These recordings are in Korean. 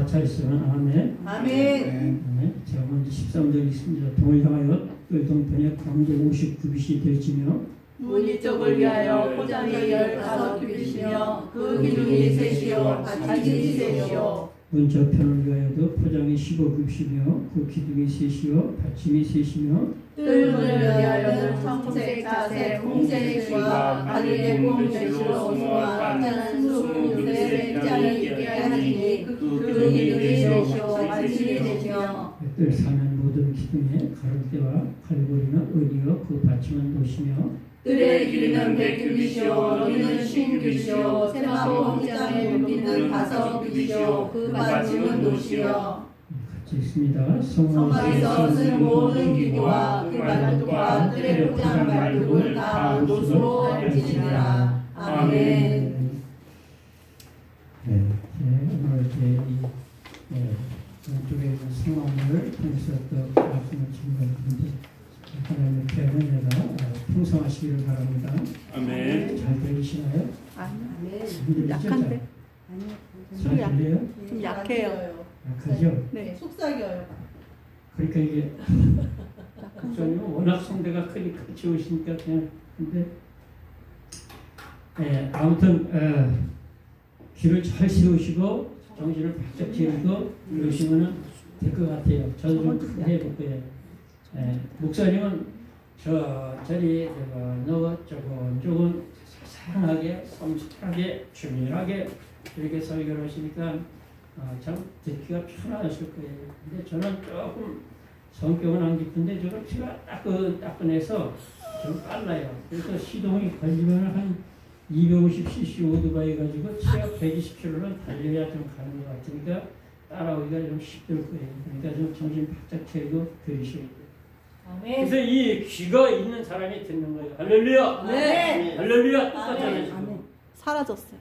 다 차있으면 아멘. 아멘. 제가 먼저 13절 있습니다. 동을 향하여 그 동편에 광도 59빛이 되지며 문이 쪽을 위하여 포장이 15규빗이며 그 기둥이 셋이요 받침이 셋이요. 문 저편을 위하여도 포장이 15규빗이며 그 기둥이 셋이요 받침이 셋이며 뜰문을 위하여는 청색, 자색, 홍색과 가리의 꽁대시로 오수와 같은 수문들의 짝이 있게 하시니 그 기둥이 셋이요 받침이 셋이요. 뜰 사면 모든 기둥에 가로대와 칼고리는 은이요 그 받침은 도시며 뜰의 길이는 100규빗이요 너희는 50규빗이요 세마포 휘장의 높이는 5규빗이요 그 받침은 도시요. 같이 있습니다. 성막에서 쓰는 모든 기구와 그 말뚝과 뜰의 포장 말뚝을 다 은도수로 할지니라. 아멘. 오늘 왼쪽에 있는 성화문을 통해서 또 말씀을 증거하는데 하나님의 표현은 내가 풍성하시기를 바랍니다. 아멘. 잘 들리시나요? 아멘. 약한데? 잘 들려요? 좀 약해요. 약하죠? 네. 속삭여요. 그러니까 이게 목사님은 워낙 성대가 크니까 좋으시니까 그냥 근데 아무튼 귀를 잘 세우시고 정신을 바짝 차리고 그러시면 될 것 같아요. 저도 좀 크게 해볼 거예요. 목사님은 저리 조금 사랑하게 섬세하게 준일하게 이렇게 설교를 하시니까 참 듣기가 편안하실 거예요. 근데 저는 조금 성격은 안 깊은데 저는 피가 따끈해서 좀 빨라요. 그래서 시동이 걸리면 한 250cc 오토바이 가지고 치아 120km는 달려야 좀 가는 것 같으니까 따라오기가 좀 힘들 거예요. 그러니까 좀 정신 바짝 차리고 들으셔야 돼요. 아멘. 그래서 이 귀가 있는 사람이 듣는 거예요. 할렐루야. 네. 할렐루야. 똑같잖아요. 지금. 사라졌어요.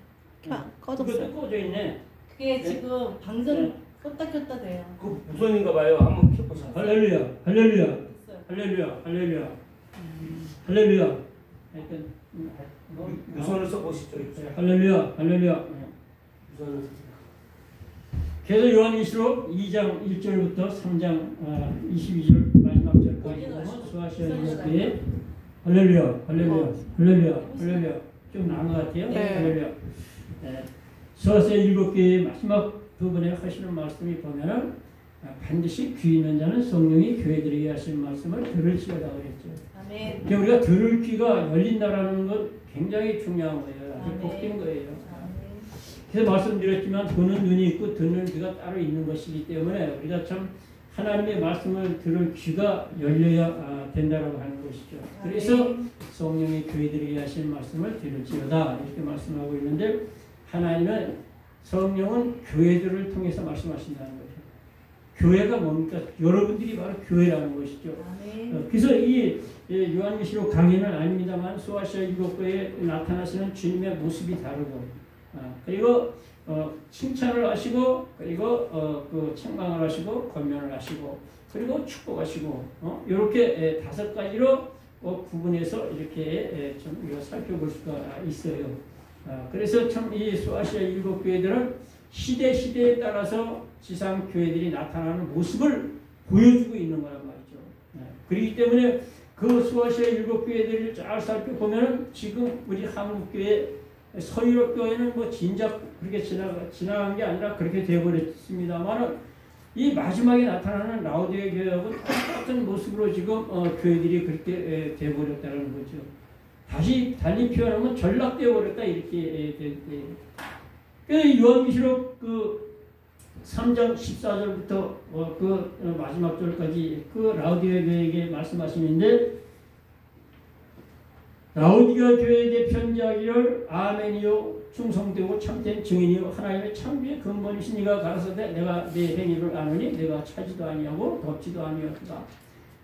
꺼졌어요. 그것도 꺼져 있네. 그게 지금 방송 껐다 돼요. 그 무선인가 봐요. 한번 켜보세요. 할렐루야. 할렐루야. 있어요. 할렐루야. 할렐루야. 할렐루야. 하여튼 무선을 써보시죠. 할렐루야. 할렐루야. 무선을. 그래서 요한일서 2장 1절부터 3장 22절 마지막 절까지 보면 수아시아 일곱교회 할렐루야. 할렐루야. 할렐루야. 할렐루야. 좀 나은 것 같아요. 네. 할렐루야. 수아시아 일곱교회의 마지막 부분에 하시는 말씀이 보면은 반드시 귀 있는 자는 성령이 교회들에게 하시는 말씀을 들을지어다 그랬죠. 아멘. 그러니까 우리가 들을 귀가 열린다라는 것 굉장히 중요한 거예요. 아주 아멘. 복된 거예요. 아멘. 그래서 말씀드렸지만 보는 눈이 있고 듣는 귀가 따로 있는 것이기 때문에 우리가 참 하나님의 말씀을 들을 귀가 열려야 된다라고 하는 것이죠. 그래서 성령이 교회들에게 하신 말씀을 들을지어다 이렇게 말씀하고 있는데 하나님은 성령은 교회들을 통해서 말씀하신다는 거죠. 교회가 뭡니까? 여러분들이 바로 교회라는 것이죠. 아멘. 그래서 이 요한계시록 강의는 아닙니다만 수아시아 일곱교회에 나타나시는 주님의 모습이 다르고 그리고 칭찬을 하시고 그리고 그 책망을 하시고 권면을 하시고 그리고 축복하시고 이렇게 5가지로 구분해서 이렇게 좀 우리가 살펴볼 수가 있어요. 그래서 참 이 수아시아 일곱교회들은 시대에 따라서 지상 교회들이 나타나는 모습을 보여주고 있는 거란 말이죠. 그렇기 때문에 그 수아시아 일곱교회들을 잘 살펴보면 지금 우리 한국교회 서유럽교회는 뭐 진작 그렇게 지나간 게 아니라 그렇게 되어버렸습니다만 이 마지막에 나타나는 라오디게 교회하고 똑같은 모습으로 지금 교회들이 그렇게 되어버렸다는 거죠. 다시 달리 표현하면 전락되어 버렸다 이렇게 그래서 요한계시록 그 3장 14절부터 그 마지막 절까지 그 라오디게 교회에게 말씀하시는데 라오디게 교회에 대해 편지하기를 아멘이요 충성되고 참된 증인이요 하나님의 창조의 근본이신 이가 가라사대 내가 내 행위를 아노니 내가 차지도 아니하고 덥지도 아니하다.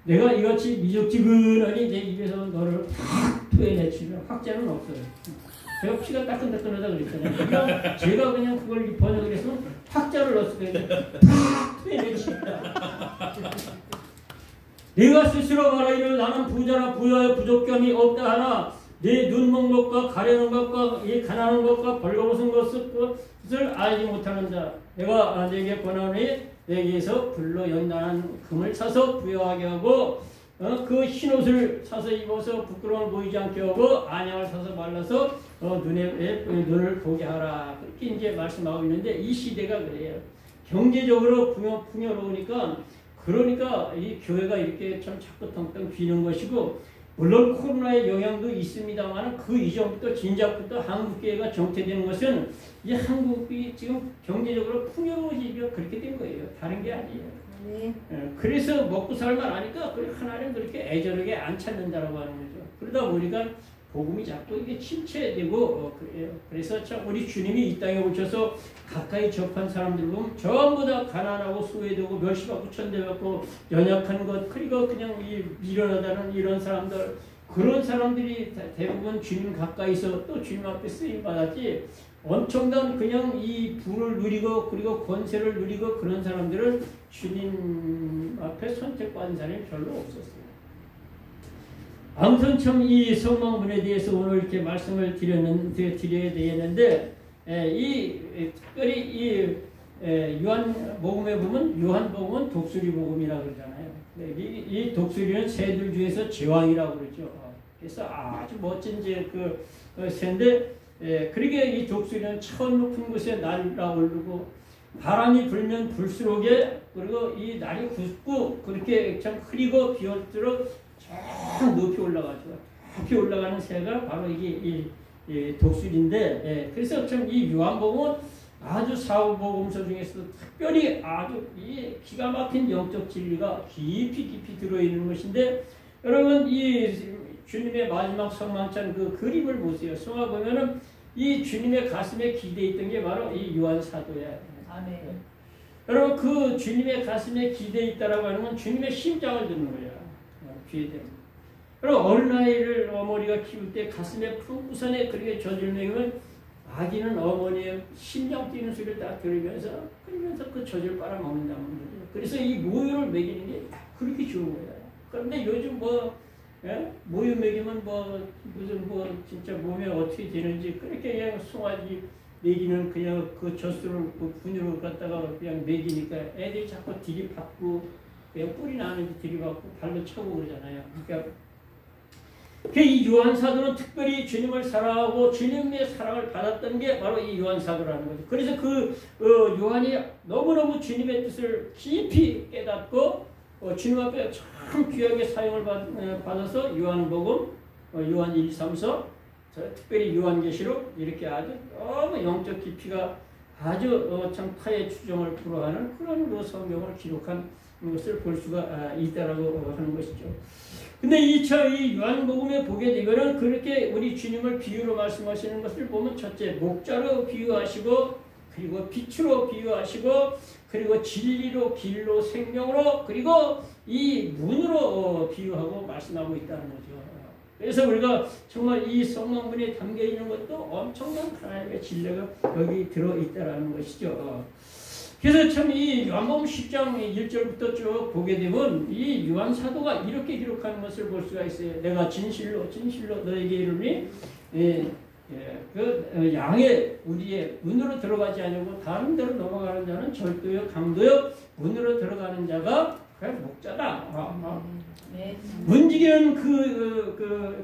내가 이같이 미적지근하니 내 입에서 너를 팍 토해내치면 확자는 없어요. 제가 피가 따끈따끈하다 그랬잖아요. 그러니까 제가 그냥 그걸 번역을 해서 확자를 넣었을 거예요. 팍 토해내치다. 내가 스스로 말하기를 나는 부자나 부여하여 부족함이 없다 하나 네 눈먼 것과 가려는 것과 이 가난한 것과 벌거벗은 것을 알지 못하는 자 내가 네게 권하노니 내게서 불로 연단한 금을 사서 부여하게 하고 그 흰옷을 사서 입어서 부끄러움을 보이지 않게 하고 안약을 사서 말라서 눈을 보게 하라. 그렇게 이제 말씀하고 있는데 이 시대가 그래요. 경제적으로 풍요로우니까 그러니까 이 교회가 이렇게 참 자꾸 텅텅 비는 것이고 물론 코로나의 영향도 있습니다만 그 이전부터 진작부터 한국교회가 정체되는 것은 이 한국이 지금 경제적으로 풍요로워지기가 그렇게 된 거예요. 다른 게 아니에요. 네. 그래서 먹고 살만 하니까 하나님 그렇게 애절하게 안 찾는다라고 하는 거죠. 그러다 보니까 복음이 자꾸 이게 침체되고 그래요. 그래서 참 우리 주님이 이 땅에 오셔서 가까이 접한 사람들 보면 전부 다 가난하고 소외되고 멸시받고 천대받고 연약한 것 그리고 그냥 미련하다는 이런 사람들 그런 사람들이 대부분 주님 가까이서 또 주님 앞에 쓰임 받았지 엄청난 그냥 이 부를 누리고 그리고 권세를 누리고 그런 사람들은 주님 앞에 선택받은 사람이 별로 없었어요. 아무튼 참 이 성막문에 대해서 오늘 이렇게 말씀을 드려야 되겠는데 특별히 이 요한복음에 보면 요한복음은 독수리 복음이라고 그러잖아요. 이 독수리는 새들 중에서 제왕이라고 그러죠. 그래서 아주 멋진 이제 그 새인데 그러게 이 독수리는 처음 높은 곳에 날아오르고 바람이 불면 불수록에 그리고 이 날이 굽고 그렇게 참 흐리고 비올수록 쫙 높이 올라가죠. 높이 올라가는 새가 바로 이게 이 독수리인데 그래서 참 이 요한복음은 아주 사복음서 중에서도 특별히 아주 이 기가 막힌 영적 진리가 깊이 들어있는 것인데 여러분 이 주님의 마지막 성만찬 그 그림을 보세요. 성화 보면은 이 주님의 가슴에 기대어 있던 게 바로 이 요한 사도야. 아멘. 여러분 그 주님의 가슴에 기대어 있다라고 하는 건 주님의 심장을 듣는 거야. 귀에대로. 그리고 어린아이를 어머니가 키울 때 가슴에 풍부선에 그렇게 젖을 먹이면 아기는 어머니의 심장 뛰는 소리를 딱 들으면서 그러면서 그 젖을 빨아먹는다는 거죠. 그래서 이 모유를 먹이는 게 그렇게 좋은 거야. 그런데 요즘 모유 먹이면 무슨 진짜 몸에 어떻게 되는지 그렇게 그냥 송아지 먹이는 그냥 그 젖술을 그 분유를 갖다가 그냥 먹이니까 애들이 자꾸 들이받고 그냥 뿌리 나는데 들이받고 발로 차고 그러잖아요. 그러니까 이 요한 사도는 특별히 주님을 사랑하고 주님의 사랑을 받았던 게 바로 이 요한 사도라는 거죠. 그래서 요한이 너무너무 주님의 뜻을 깊이 깨닫고 주님 앞에 참 귀하게 사용을 받아서 요한복음, 요한 1, 3서, 특별히 요한계시록 이렇게 아주 너무 영적 깊이가 아주 참 타의 추종을 불허하는 그런 성경을 기록한 것을 볼 수가 있다라고 하는 것이죠. 근데 이 요한복음에 보게 되면은 그렇게 우리 주님을 비유로 말씀하시는 것을 보면 첫째 목자로 비유하시고 그리고 빛으로 비유하시고 그리고 진리로 길로 생명으로 그리고 이 문으로 비유하고 말씀하고 있다는 거죠. 그래서 우리가 정말 이 성막문에 담겨 있는 것도 엄청난 하나님의 진리가 여기 들어있다는 것이죠. 그래서 참 이 요한복음 10장 1절부터 쭉 보게 되면 이 요한 사도가 이렇게 기록하는 것을 볼 수가 있어요. 내가 진실로 너에게 이르니 양의 우리의 문으로 들어가지 않고 다른 데로 넘어가는 자는 절도요 강도요 문으로 들어가는 자가 그냥 목자다. 네. 문지기는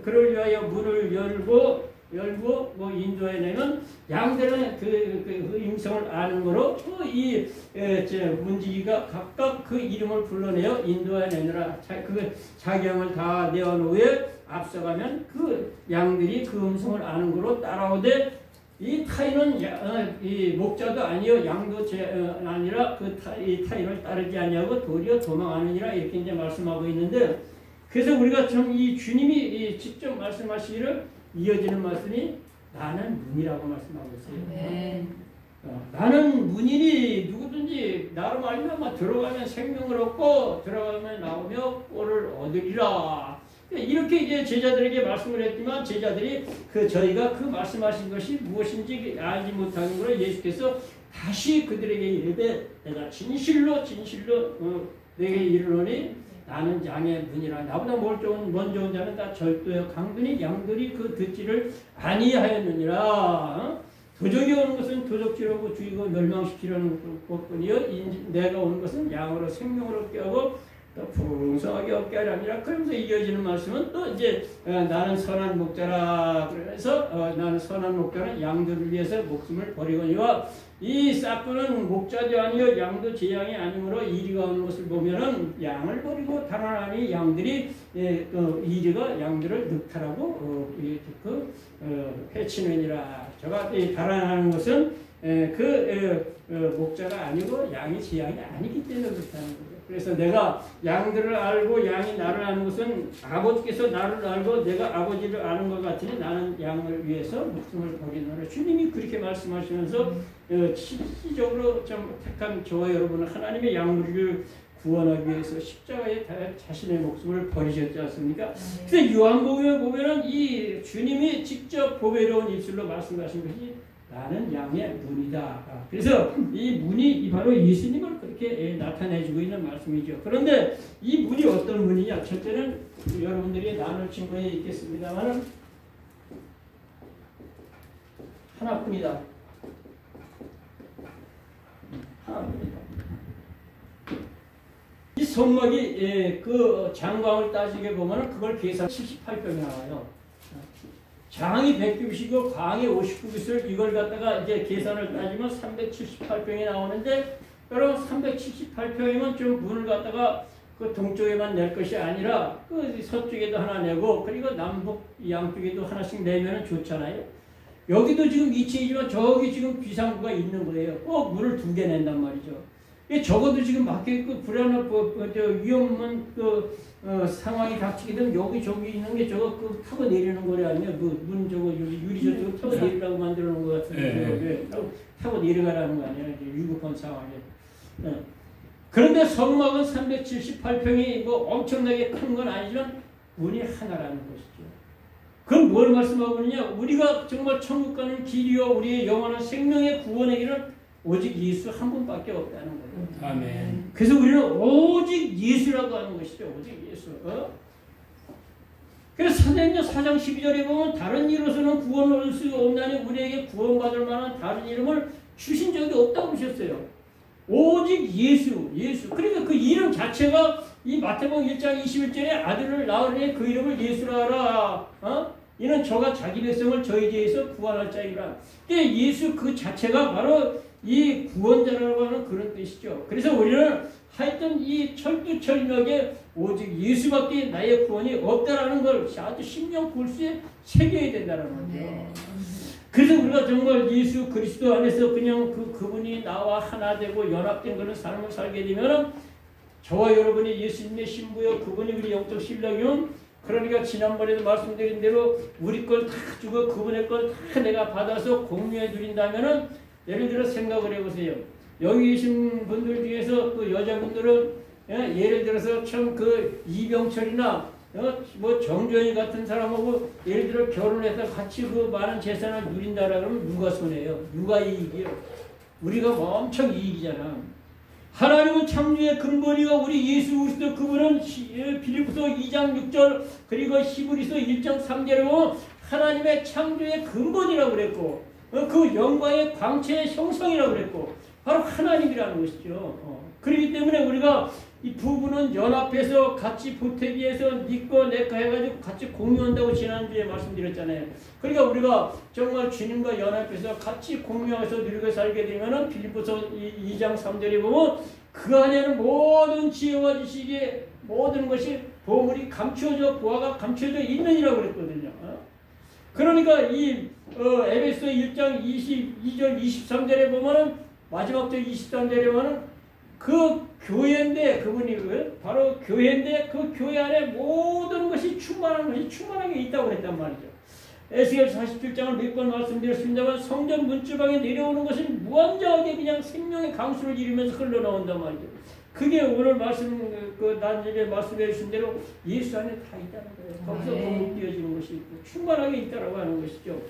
그를 위하여 문을 열고 인도해내는 양들은 그 임성을 아는 거로 이 문지기가 각각 그 이름을 불러내어 인도해내느라 자기 양을 다 내어놓으에 앞서가면 그 양들이 그 음성을 아는 거로 따라오되 이 타인은 이 목자도 아니요 양도 아니라 이 타인을 따르지 아니하고 도리어 도망하느니라 이렇게 이제 말씀하고 있는데 그래서 우리가 참 이 주님이 직접 말씀하시기를 이어지는 말씀이 나는 문이라고 말씀하고 있어요. 네. 나는 문이니 누구든지 나로 말미암아 들어가면 생명을 얻고 들어가면 나오며 꼴을 얻으리라. 이렇게 이제 제자들에게 말씀을 했지만 제자들이 저희가 그 말씀하신 것이 무엇인지 알지 못하는 것을 예수께서 다시 그들에게 이르되 내가 진실로 내게 이르노니 나는 양의 문이라. 나보다 먼저 온 자는 다 절도요 강도니 양들이 그 듣지를 아니하였느니라. 도적이 오는 것은 도적질하고 죽이고 멸망시키려는 것뿐이요 내가 온 것은 양으로 생명을 얻게 하고 또 풍성하게 얻게 하려 함이라. 그러면서 이어지는 말씀은 또 이제 나는 선한 목자라. 그래서 나는 선한 목자는 양들을 위해서 목숨을 버리거니와 이 싹구는 목자도 아니요 양도 제 양이 아니므로 이리가 오는 것을 보면은 양을 버리고 달아나니 양들이 이리가 양들을 늑탈하고 해치느니라. 저가 달아나는 것은 목자가 아니고 양이 제 양이 아니기 때문에 그렇다는 거죠. 그래서 내가 양들을 알고 양이 나를 아는 것은 아버지께서 나를 알고 내가 아버지를 아는 것 같으니 나는 양을 위해서 목숨을 버리노라. 주님이 그렇게 말씀하시면서 실질적으로 좀 택한 저와 여러분은 하나님의 양무리를 구원하기 위해서 십자가에 자신의 목숨을 버리셨지 않습니까? 그래서 요한복음에 보면은 이 주님이 직접 보배로운 입술로 말씀하신 것이 나는 양의 문이다. 그래서 이 문이 바로 예수님을 그렇게 나타내주고 있는 말씀이죠. 그런데 이 문이 어떤 문이냐? 첫째는 여러분들이 나눌 친구에 있겠습니다만 하나뿐이다. 하나뿐이다. 이 성막이 그 장광을 따지게 보면 그걸 계산 78병이 나와요. 장이 100규빗이고 광이 59규빗을 이걸 갖다가 이제 계산을 따지면 378병이 나오는데 여러분 378평이면 좀 문을 갖다가 그 동쪽에만 낼 것이 아니라 그 서쪽에도 하나 내고 그리고 남북 양쪽에도 하나씩 내면 좋잖아요. 여기도 지금 2층이지만 저기 지금 비상구가 있는 거예요. 꼭 문을 2개 낸단 말이죠. 적어도 지금 막혀있고 불안한 위험한 상황이 닥치게 되면 여기 저기 있는 게 저거 타고 내리는 거래 아니야? 문 저거 유리 저쪽으로 타고 내리라고 만들어 놓은 것 같은데 타고 내려가라는 거 아니야? 위급한 상황에. 그런데 성막은 378평이 뭐 엄청나게 큰 건 아니지만 문이 하나라는 것이죠. 그럼 뭘 말씀하고 있느냐? 우리가 정말 천국 가는 길이요 우리의 영원한 생명의 구원의 길은 오직 예수 한 분밖에 없다는 거예요. 아멘. 그래서 우리는 오직 예수라고 하는 것이죠. 오직 예수. 그래서 사도행전 4장 12절에 보면 다른 이로서는 구원을 얻을 수 없나니 우리에게 구원받을 만한 다른 이름을 주신 적이 없다고 하셨어요. 오직 예수. 그러니까 그 이름 자체가 이 마태복음 1장 21절에 아들을 낳으니 그 이름을 예수라 하라. 이는 저가 자기 백성을 저희 죄에서 구원할 자이라. 예수 그 자체가 바로 이 구원자라고 하는 그런 뜻이죠. 그래서 우리는 하여튼 이 철두철미하게 오직 예수밖에 나의 구원이 없다라는 걸 아주 심령 골수에 새겨야 된다는 거죠. 그래서 우리가 정말 예수 그리스도 안에서 그냥 그분이 나와 하나 되고 연합된 그런 삶을 살게 되면 저와 여러분이 예수님의 신부여 그분이 우리 영적 신랑이면 그러니까 지난번에도 말씀드린 대로 우리 걸 다 주고 그분의 걸 다 내가 받아서 공유해 드린다면은 예를 들어 생각을 해보세요. 여기 계신 분들 중에서 그 여자분들은 예를 들어서 참 그 이병철이나 뭐 정조연이 같은 사람하고 예를 들어 결혼해서 같이 그 많은 재산을 누린다 그러면 누가 손해요? 누가 이익이요? 우리가 엄청 이익이잖아. 하나님은 창조의 근본이고 우리 예수 그리스도 그분은 빌립보서 2장 6절 그리고 히브리서 1장 3절에 보면 하나님의 창조의 근본이라고 그랬고 그 영광의 광채의 형성이라고 그랬고 바로 하나님이라는 것이죠. 그렇기 때문에 우리가 이 부부는 연합해서 같이 보태기에서 니꺼 내꺼 해가지고 같이 공유한다고 지난주에 말씀드렸잖아요. 그러니까 우리가 정말 주님과 연합해서 같이 공유해서 누리고 살게 되면은 빌립보서 2장 3절에 보면 그 안에는 모든 지혜와 지식의 모든 것이 보물이 감추어져 보화가 감추어져 있느니라고 그랬거든요. 그러니까 이 에베소 1장 22절 23절에 보면은 마지막 절 23절에 보면은 그 교회인데 그분이 바로 교회인데 그 교회 안에 모든 것이 충만한 것이 충만하게 있다고 그랬단 말이죠. 에스겔 47장을 몇 번 말씀드렸습니다만 성전 문주방에 내려오는 것은 무한정하게 그냥 생명의 강수를 이루면서 흘러나온단 말이죠. 그게 오늘 난집에 말씀해 주신 대로 예수 안에 다 있다는 거예요. 거기서 공급 띄어지는 것이 있고 충만하게 있다라고 하는 것이죠.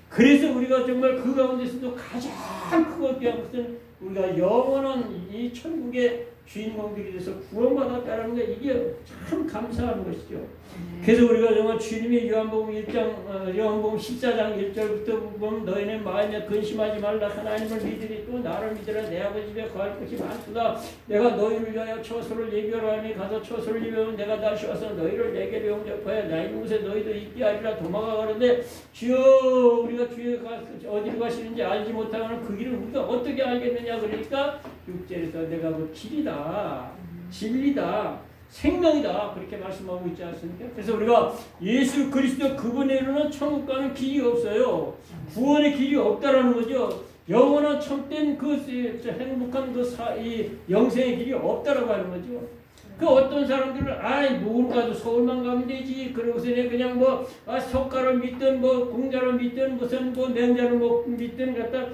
그래서 우리가 정말 그 가운데서도 가장 크고 귀한 것은 우리가 영원한 이 천국의 주인공들이 돼서 구원받았다는 게 이게 참 감사한 것이죠. 그래서 우리가 정말 주님이 요한복음 14장 1절부터 보면 너희는 마음에 근심하지 말라. 하나님을 믿으리 또 나를 믿으라. 내 아버지 집에 거할 것이 많도다. 내가 너희를 위하여 처소를 예비하러 하니 가서 처소를 예비하면 내가 다시 와서 너희를 내게로 영접하여 나 있는 곳에 너희도 있게 하리라. 도망가 가는데 주여 우리가 주에 어디로 가시는지 알지 못하는 그 길을 우리가 어떻게 알겠느냐. 그러니까 6절에서 내가 그 길이다 진리다 생명이다 그렇게 말씀하고 있지 않습니까? 그래서 우리가 예수 그리스도 그분에는 천국 가는 길이 없어요. 구원의 길이 없다라는 거죠. 영원한 참된 그 행복한 이 영생의 길이 없다라고 하는 거죠. 그 어떤 사람들은 뭘 가도 서울만 가면 되지. 그러고서 그냥 석가를 믿든 공자를 믿든 무슨 맹자를 믿든 갖다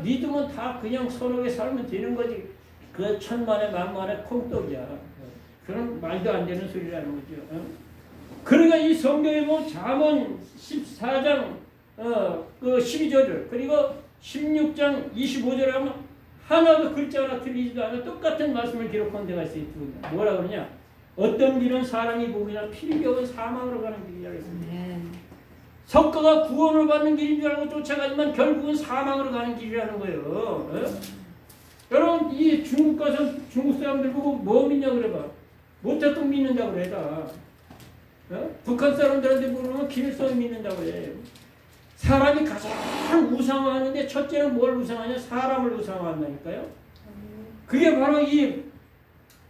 믿으면 다 그냥 선하게 살면 되는 거지. 그 천만의 만만의 콩떡이야. 그런 말도 안 되는 소리라는 거죠. 그러니까 이 성경에 보면 잠언 14장 그 12절 그리고 16장 25절에 하면 하나도 글자 하나 틀리지도 않아 똑같은 말씀을 기록한 데가 있어요. 뭐라 그러냐? 어떤 길은 사람이 복이나 필경은 사망으로 가는 길이라고 했습니다. 석가가 구원을 받는 길인 줄 알고 쫓아가지만 결국은 사망으로 가는 길이라는 거예요. 여러분 이 중국 가서 중국 사람들 보고 뭐 믿냐 그래봐. 모택도 믿는다고 그래 다. 북한 사람들한테 물으면 김일성 믿는다고 그래. 사람이 가장 우상화하는데 첫째는 뭘 우상하냐? 사람을 우상화한다니까요. 그게 바로 이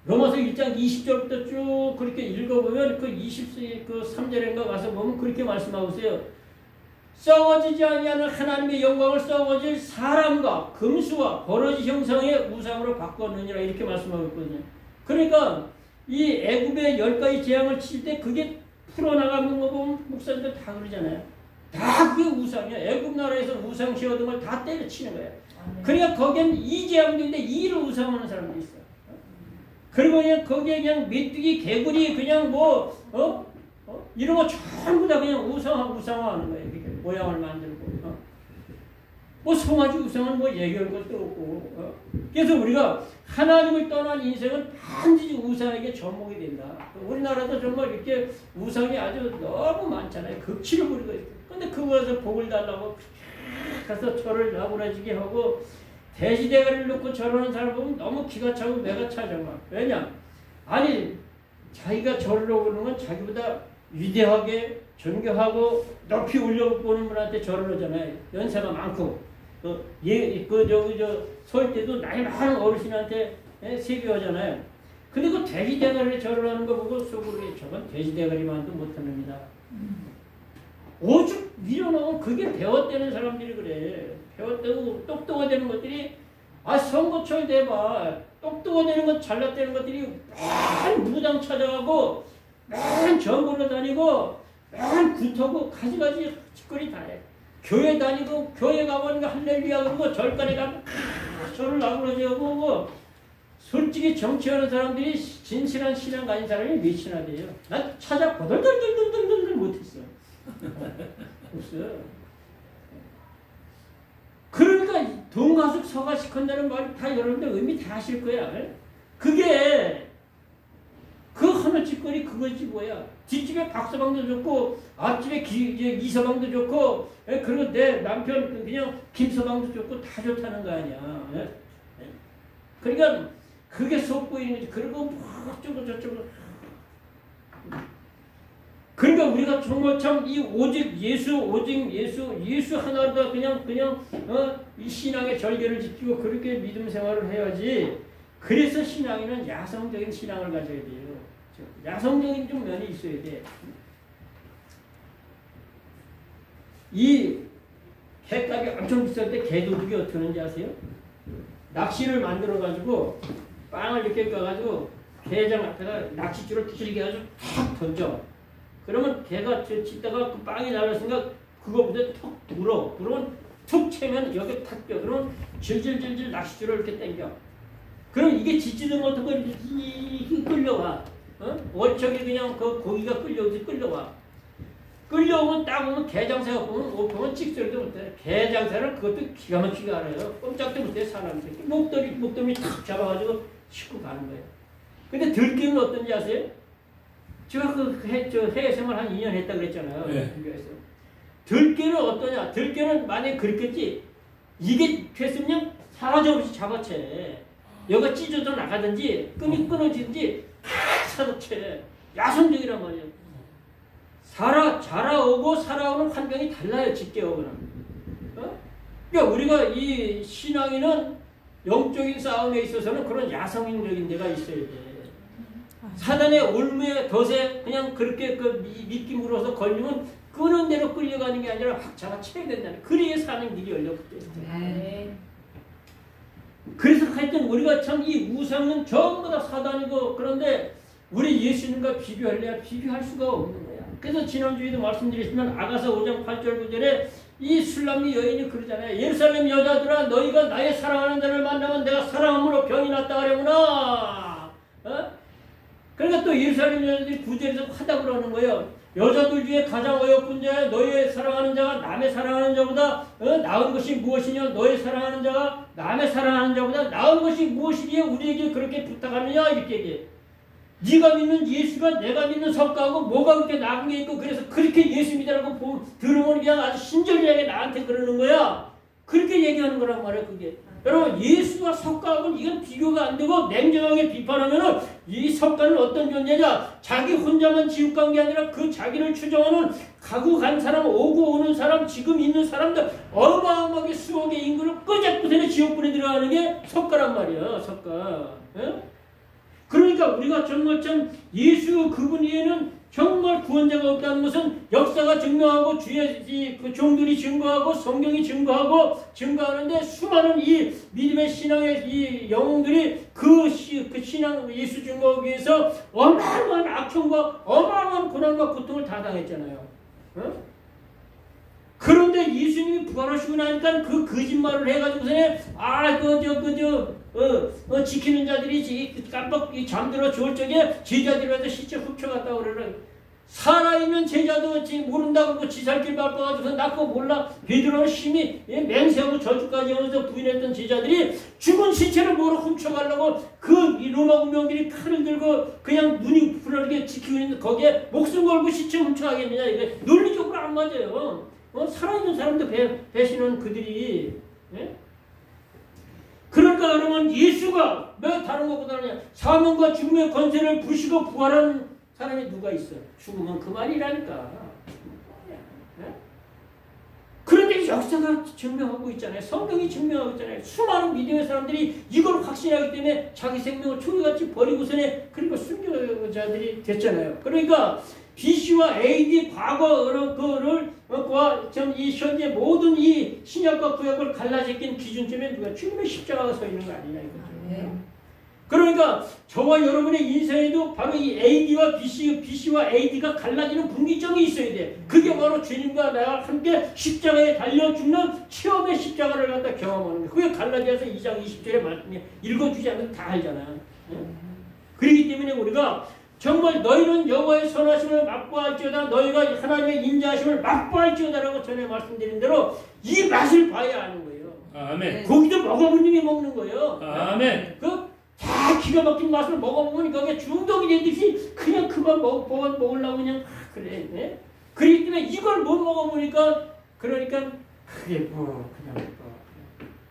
로마서 1장 20절부터 쭉 그렇게 읽어보면 그 23절인가 가서 보면 그렇게 말씀하고 있어요. 썩어지지 아니하는 하나님의 영광을 썩어질 사람과 금수와 버러지 형상의 우상으로 바꿨느니라 이렇게 말씀하고 있거든요. 그러니까 이 애굽의 10가지 재앙을 칠 때 그게 풀어나가는 거 보면 목사님들 다 그러잖아요. 다 그게 우상이야. 애굽 나라에서 우상 씌워둔 걸 다 때려치는 거야. 그러니까 거기엔 이 재앙들인데 이를 우상하는 사람도 있어. 그리고 그냥 거기에 그냥 메뚜기, 개구리 그냥 이런 거 전부 다 그냥 우상화하는 거예요. 이렇게 모양을 만들고. 송아지 우상은 얘기할 것도 없고. 그래서 우리가 하나님을 떠난 인생은 반드시 우상에게 접목이 된다. 우리나라도 정말 이렇게 우상이 아주 너무 많잖아요. 극치를 부리고 있어요. 근데 그거에서 복을 달라고 가서 절을 나부라지게 하고 돼지대가리를 놓고 절하는 사람 보면 너무 기가 차고 매가 차 정말. 왜냐? 자기가 절을 오는 건 자기보다 위대하게 존경하고 높이 올려보는 분한테 절을 하잖아요. 연세가 많고 설 때도 나이 많은 어르신한테 세배하잖아요. 근데 그 돼지대가리를 절을 하는 거 보고 속으로 저건 돼지대가리만도 못하는 놈이다. 오죽 밀어넣으면 그게 배웠다는 사람들이 그래. 배웠다고 똑똑하다는 것들이 선거철 돼봐. 똑똑하다는 것 잘났다는 것들이 맨 무당 찾아가고 맨 전보러 다니고 맨 굿하고 가지가지 짓거리 다 해. 교회 다니고 교회 가보니 할렐루야 그러고 절간에 가면 절을 나부러지 하고 솔직히 정치하는 사람들이 진실한 신앙 가진 사람이 몇이나 돼요. 난 찾아 거덜덜덜덜덜 못했어. 없어. 그러니까 동가숙 서가식 한다는 말 다 여러분들 의미 다 아실 거야. 그게 그 하늘짓거리 그거지 뭐야. 뒷집에 박서방도 좋고 앞집에 이서방도 좋고 그리고 내 남편 그냥 김서방도 좋고 다 좋다는 거 아니야. 그러니까 그게 속보이는 거지. 그리고 뭐 어쩌고 저쩌고. 그러니까 우리가 정말 참 이 오직 예수 하나로 그냥 이 신앙의 절개를 지키고 그렇게 믿음 생활을 해야지. 그래서 신앙에는 야성적인 신앙을 가져야 돼요. 야성적인 좀 면이 있어야 돼. 이 개값이 엄청 비쌀 때 개도둑이 어떻게 하는지 아세요? 낚시를 만들어가지고 빵을 이렇게 까가지고 개장 앞에다 낚싯줄을 길게 해가지고 탁 던져. 그러면 개가 짓다가 그 빵이 날았으니까 그거보다 툭 물어. 그러면 툭 채면 여기 탁 껴. 그러면 질질질질 낚싯줄을 이렇게 당겨. 그럼 이게 짓지도 못하고 이렇게 끌려와. 월척이 그냥 그 고기가 끌려와. 끌려오면 딱 오면 개장사가 보면 찍소리도 못해. 개장사는 그것도 기가 막히게 알아요. 꼼짝도 못해 사람들. 목덜미 탁 잡아가지고 싣고 가는 거예요. 근데 들기는 어떤지 아세요? 제가 저 해외 생활 한 2년 했다 그랬잖아요. 네. 들깨는 어떠냐? 들깨는 만약에 그렇겠지. 이게 됐으면 사라져없이 잡아채. 여가 찢어져 나가든지 끈이 끊어지든지 탁 사로채. 야성적이란 말이에요. 자라오고 살아오는 환경이 달라요. 집게하고는. 그러니까 우리가 이 신앙인은 영적인 싸움에 있어서는 그런 야성적인 데가 있어야 돼. 사단의 올무에 덫에 그냥 그렇게 미끼 물어서 걸리면 끄는 대로 끌려가는 게 아니라 확 잡아채야 된다는. 그래야 사는 길이 열렸기 때문에. 그래서 하여튼 우리가 참 이 우상은 전부 다 사단이고, 그런데 우리 예수님과 비교할래야 비교할 수가 없는 거야. 그래서 지난주에도 말씀드렸지만 아가서 5장 8절 9절에 이 술람미 여인이 그러잖아요. 예루살렘 여자들아, 너희가 나의 사랑하는 자를 만나면 내가 사랑함으로 병이 났다 하려구나. 그러니까 또 예루살렘 여자들이 9절에서 하다 그러는 거예요. 여자들 중에 가장 어여쁜 자야. 너의 사랑하는 자가 남의 사랑하는 자보다 나은 것이 무엇이냐. 너의 사랑하는 자가 남의 사랑하는 자보다 나은 것이 무엇이기에 우리에게 그렇게 부탁하느냐. 이렇게 얘기해. 네가 믿는 예수가 내가 믿는 석가하고 뭐가 그렇게 나은 게 있고, 그래서 그렇게 예수 믿으라고 들으면 그냥 아주 신절하게 나한테 그러는 거야. 그렇게 얘기하는 거란 말이야 그게. 여러분, 예수와 석가하고는 이건 비교가 안 되고, 냉정하게 비판하면은 이 석가는 어떤 존재냐? 자기 혼자만 지옥 간 게 아니라 그 자기를 추종하는 가고 간 사람, 오고 오는 사람, 지금 있는 사람들 어마어마하게 수억의 인구를 끄적끄적이 지옥불에 들어가는 게 석가란 말이야. 석가. 그러니까 우리가 정말 참 예수 그분 외에는 정말 구원자가 없다는 것은 역사가 증명하고 주의 그 종들이 증거하고 성경이 증거하는데 수많은 이 믿음의 신앙의 이 영웅들이 그 신앙 예수 증거하기 위해서 어마어마한 악청과 어마어마한 고난과 고통을 다 당했잖아요. 그런데 예수님이 부활하시고 나니까 그 거짓말을 해가지고서는 지키는 자들이 깜빡 잠들어 좋을 적에 제자들한테 시체 훔쳐갔다고 그러는. 살아있는 제자도 모른다고 그러고 지살길 바빠가지고서 나 그거 몰라. 베드로는 심히 맹세하고 저주까지 하면서 부인했던 제자들이 죽은 시체를 뭐로 훔쳐가려고 그 로마 군병들이 칼을 들고 그냥 눈이 부르게 지키고 있는데 거기에 목숨 걸고 시체 훔쳐가겠느냐. 이게 논리적으로 안 맞아요. 살아있는 사람도 배신한 그들이. 그러니까 그러면 예수가 왜 다른 것보다는 사명과 죽음의 권세를 부시고 부활한 사람이 누가 있어? 죽으면 그만이라니까. 그런데 역사가 증명하고 있잖아요. 성경이 증명하고 있잖아요. 수많은 믿음의 사람들이 이걸 확신하기 때문에 자기 생명을 초기같이 버리고서는 그리고 순교자들이 됐잖아요. 그러니까 BC와 AD 과거를 이 현재 모든 이 신약과 구약을 갈라제낀 기준점에 누가 주님의 십자가가 서 있는 거 아니냐 이거죠. 그러니까 저와 여러분의 인생에도 바로 이 AD와 BC와 AD가 갈라지는 분기점이 있어야 돼. 그게 바로 주님과 나와 함께 십자가에 달려 죽는 체험의 십자가를 갖다 경험하는 거예요. 그게 갈라디아서 2장 20절에 말씀에 읽어주지 않으면 다 알잖아요. 그렇기 때문에 우리가 정말 너희는 여호와의 선하심을 맛보할지어다. 너희가 하나님의 인자하심을 맛보할지어다라고 전에 말씀드린 대로 이 맛을 봐야 아는 거예요. 아멘. 고기도 먹어본 님이 먹는 거예요. 아멘. 다 기가 막힌 맛을 먹어보면 거기에 중독이 되듯이 그냥 그만 먹으려고 그냥 그래. 네? 그렇기 때문에 이걸 못 먹어보니까 그러니까 그게 그냥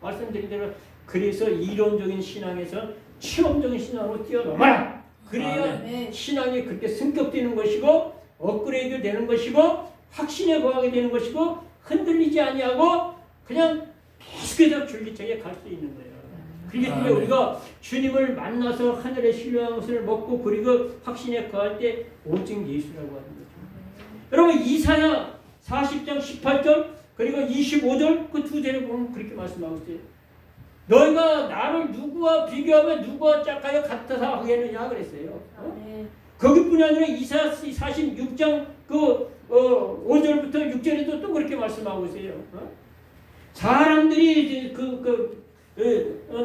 말씀드린 대로 그래서 이론적인 신앙에서 체험적인 신앙으로 뛰어넘어라. 그래야 신앙이 그렇게 승격되는 것이고 업그레이드 되는 것이고 확신에 거하게 되는 것이고 흔들리지 아니하고 그냥 계속해서 줄기차게 갈 수 있는 거예요. 그렇기 때문에 우리가 주님을 만나서 하늘의 신령한 것을 먹고 그리고 확신에 거할 때 오직 예수라고 하는 거죠. 여러분 이사야 40장 18절 그리고 25절 그 두 절에 보면 그렇게 말씀하고 있어요. 너희가 나를 누구와 비교하면 누구와 짝하여 같아서 하겠느냐 그랬어요. 거기뿐이 아니라 이사야 46장 5절부터 6절에도 또 그렇게 말씀하고 있어요. 사람들이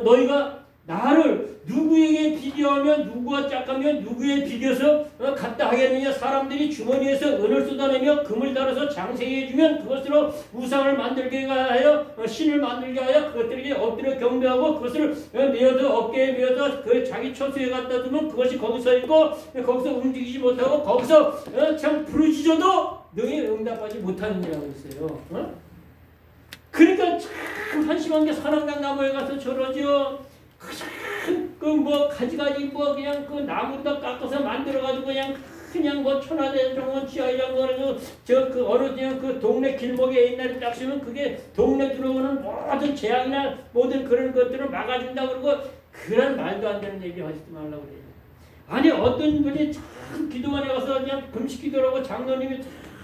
너희가 나를 누구에게 비교하면 누구와 짝하면 누구에 비교해서 갖다 하겠느냐. 사람들이 주머니에서 은을 쏟아내며 금을 달아서 장세해 주면 그것으로 우상을 만들게 하여 신을 만들게 하여 그것들에게 엎드려 경배하고 그것을 메어서 어깨에 메어서 그 자기 처소에 갖다 두면 그것이 거기서 있고 거기서 움직이지 못하고 거기서 참 부르짖어도 너희 응답하지 못하느니라고 했어요. 그러니까 참 한심한 게 산악당 나무에 가서 저러죠. 그 뭐 가지가지 뭐 그냥 그 나무다 깎아서 만들어가지고 그냥 뭐 천하대정원 지하이장 거는 저그 어느 그냥 그 동네 길목에 옛날에 딱 쓰면 그게 동네 들어오는 모든 재앙이나 모든 그런 것들을 막아준다 그러고 그런 말도 안 되는 얘기 하지도 말라고 그래요. 아니 어떤 분이 참 기도원에 가서 그냥 금식 기도라고 장로님이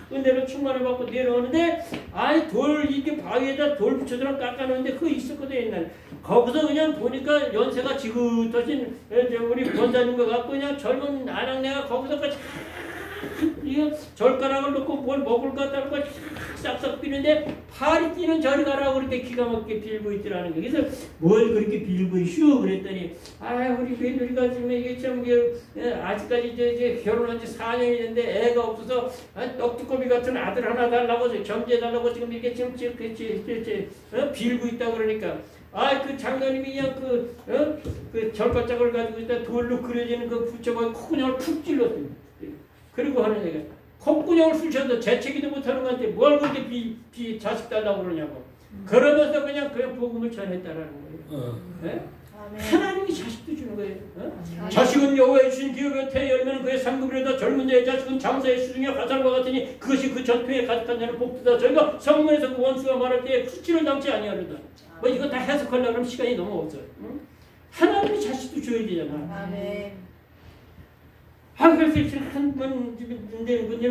은혜로 충만을 받고 내려오는데 아니 돌 이렇게 바위에다 돌 붙여서 깎아놓는데 그거 있었거든 옛날에. 거기서 그냥 보니까 연세가 지긋하신 우리 권사님과 같고 그냥 젊은 아낙네가 거기서까지 이거 젓가락을 넣고 뭘 먹을 것 같다고 싹싹 비는데 팔이 뛰는 저리 가라고 그렇게 기가 막히게 빌고 있더라는 거예요. 그래서 뭘 그렇게 빌고 있슈 그랬더니 우리 며느리가 지금 이게 참 아직까지 이제 결혼한 지 4년이 됐는데 애가 없어서 떡두꺼비 같은 아들 하나 달라고 점지해달라고 지금 이렇게 지금 빌고 있다 그러니까 그 장로님이 그냥 그 절가짝을 가지고 있다 돌로 그려지는 그 붙여가지고 콧구녕을 푹 찔렀습니다. 그리고 하는 얘기가 콧구녕을 쑤셔도 재채기도 못하는 것한테 뭘 그렇게 자식 달라고 그러냐고. 그러면서 그냥 복음을 전했다라는 거예요. 네? 하나님이 자식도 주는 거예요. 자식은 여호와의 주신 기업의 태에 열면 그의 상급이로다. 젊은 자의 자식은 장사의 수중에 화살과 같으니 그것이 그 전투에 가득한 자는 복되다. 저희가 성문에서 그 원수가 말할 때에 수치를 당치 아니하려다. 뭐 이거 다 해석하려고 하면 시간이 너무 없어요. 하나님이 자식도 줘야 되잖아. 아멘. 그래서 한분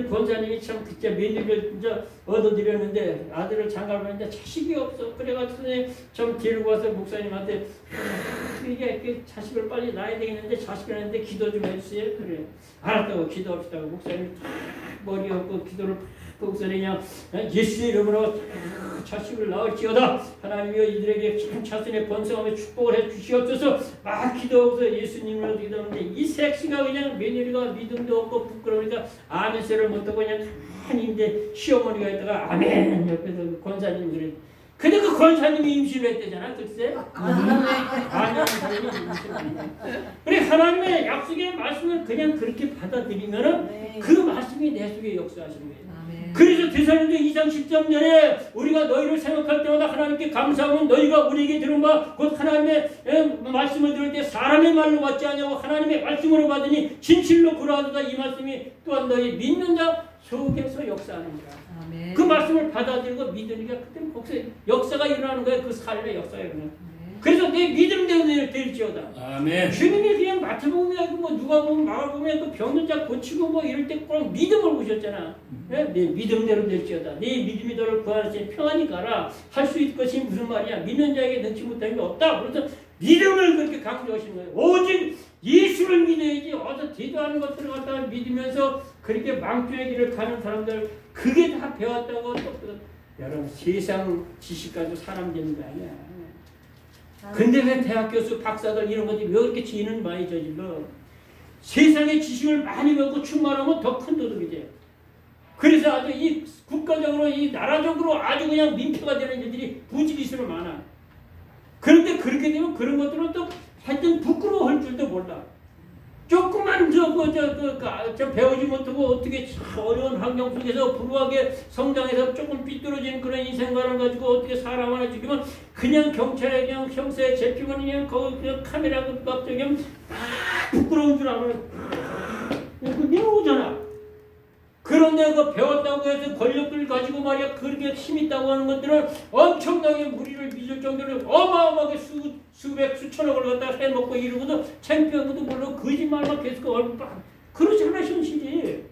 권사님이 참 진짜 며느리를 진짜 얻어드렸는데 아들을 장가를 했는데 자식이 없어. 그래가지고 좀 데리고 와서 목사님한테 이게 자식을 빨리 낳아야 되겠는데 자식을 낳는데 기도 좀 해주세요. 그래. 알았다고 기도합시다고 목사님이 머리 얹고 기도를 목사님이 그냥 예수의 이름으로 자식을 낳을지어다. 하나님이여 이들에게 참 자신의 번성함에 축복을 해 주시옵소서. 막 기도하고서 예수님으로 기도하는데 이 색시가 그냥 며느리가 믿음도 없고 부끄러우니까 아멘세를 못하고 그냥 가만히 이제 시어머니가 있다가 아멘 옆에서 그 권사님 그래. 근데 그 권사님이 임신을 했대잖아. 글쎄. 그래 하나님의 약속의 말씀을 그냥 그렇게 받아들이면은 그 말씀이 내 속에 역사하시는 거예요. 그래서 데살로니가 2장 10절에 우리가 너희를 생각할 때마다 하나님께 감사하면 너희가 우리에게 들은 바 곧 하나님의 말씀을 들을 때 사람의 말로 받지 않냐고 하나님의 말씀으로 받으니 진실로 그러하도다. 이 말씀이 또한 너희 믿는 자 속에서 역사하는 거야. 아멘. 그 말씀을 받아들이고 믿으니까 그때는 거기서 역사가 일어나는 거야. 그 삶의 역사가 일어나는 거야. 내 믿음대로 될지어다. 아멘. 주님이 그냥 마태복음에 뭐 누가 보면 마가복음에 그 병든 자 고치고 뭐 이럴 때 꼭 믿음을 보셨잖아. 내 믿음대로 될지어다. 네 믿음이 너를 구하시니 평안히 가라. 할 수 있을 것이 무슨 말이야. 믿는 자에게 능치 못한 게 없다. 그래서 믿음을 그렇게 강조하시는 거예요. 오직 예수를 믿어야지. 어서 대도하는 것들을 갖다가 믿으면서 그렇게 망주의 길을 가는 사람들 그게 다 배웠다고 여러분 세상 지식 가지고 사람 되는 거 아니야. 근데 왜 대학 교수, 박사들 이런 것들이 왜 그렇게 죄는 많이 저질러? 세상의 지식을 많이 배우고 충만하면 더 큰 도둑이 돼. 그래서 아주 이 국가적으로, 이 나라적으로 아주 그냥 민폐가 되는 일들이 부지기수로 많아. 그런데 그렇게 되면 그런 것들은 또 하여튼 부끄러워할 줄도 몰라. 조금만 저 배우지 못하고 어떻게 어려운 환경 속에서 불우하게 성장해서 조금 삐뚤어진 그런 인생관을 가지고 어떻게 사람 하나 죽이면 그냥 경찰에 그냥 형사에 잡히면 그냥 거기 그냥 카메라 앞에 그냥 부끄러운 줄 알아요. 그게 오잖아. 그런데 그 배웠다고 해서 권력을 가지고 말이야 그렇게 힘 있다고 하는 것들은 엄청나게 무리를 빚을 정도로 어마어마하게 수백 수천억을 갖다 해먹고 이러고도 창피하고도 물론 거짓말만 계속 얼굴 그렇잖아 현실이.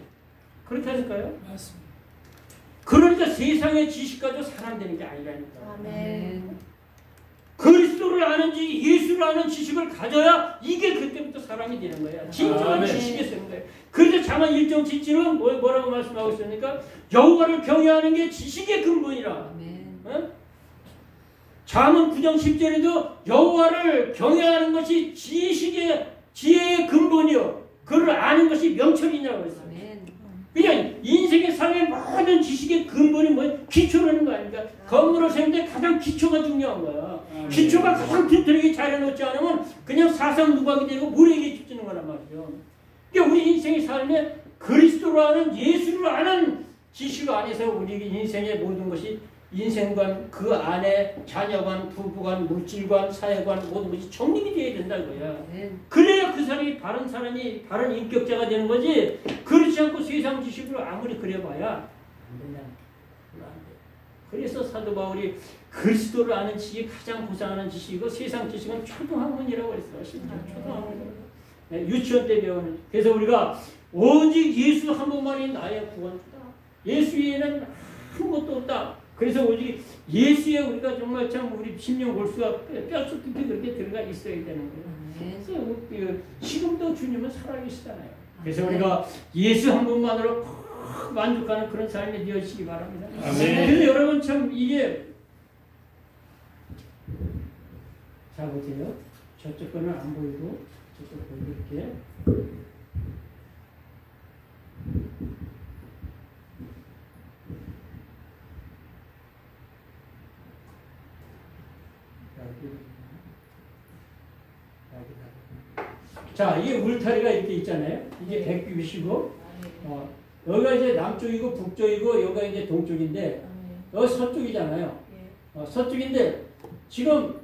그렇다니까요. 맞습니다. 그러니까 세상의 지식 가지고 사람 되는 게 아니라니까. 아멘. 그리스도를 아는지 예수를 아는 지식을 가져야 이게 그때부터 사람이 되는 거야. 진정한 지식이 되는 거예요. 그래서 잠언 1장 7절은 뭐라고 말씀하고 있습니까? 여호와를 경외하는 게 지식의 근본이라. 어? 잠언 9장 10절에도 여호와를 경외하는 것이 지혜의 근본이요 그를 아는 것이 명철이냐고 그랬어요. 그냥 인생의 삶의 모든 지식의 근본이 뭐예요? 기초라는 거 아닙니까? 건물을 세우는데 가장 기초가 중요한 거야. 기초가 가장 튼튼하게 잘 해놓지 않으면 그냥 사상 누각이 되고 모래에 젖는 거란 말이죠. 그러니까 우리 인생의 삶에 그리스도로 하는 예수를 아는 지식 안에서 우리 인생의 모든 것이 인생관, 그 안에 자녀관, 부부관, 물질관, 사회관 모든 것이 정립이 되어야 된다 이거야. 그래야 그 사람이 바른 사람이 바른 인격자가 되는 거지. 그렇지 않고 세상 지식으로 아무리 그려봐야 안 된다. 안 돼. 그래서 사도 바울이 그리스도를 아는 지식이 가장 고상하는 지식이고 세상 지식은 초등학문이라고 그랬어. 심지어 초등학문. 유치원 때 배우는. 그래서 우리가 오직 예수 한 분만이 나의 구원이다. 예수 외에는 아무것도 없다. 그래서 오직 예수에 우리가 정말 참 우리 심령 골수가 뼛속깊이 그렇게 들어가 있어야 되는 거예요. 그래서 지금도 주님은 살아계시잖아요. 그래서 우리가 예수 한 분만으로 꼭 만족하는 그런 삶이 되어지기 바랍니다. 아멘. 그래서 여러분 참 이게 자 보세요. 저쪽 거는 안 보이고 저쪽 거 이렇게 자, 이게 울타리가 이렇게 있잖아요. 이게 백규빗이고, 여기가 이제 남쪽이고 북쪽이고 여기가 이제 동쪽인데, 여기 서쪽이잖아요. 서쪽인데 지금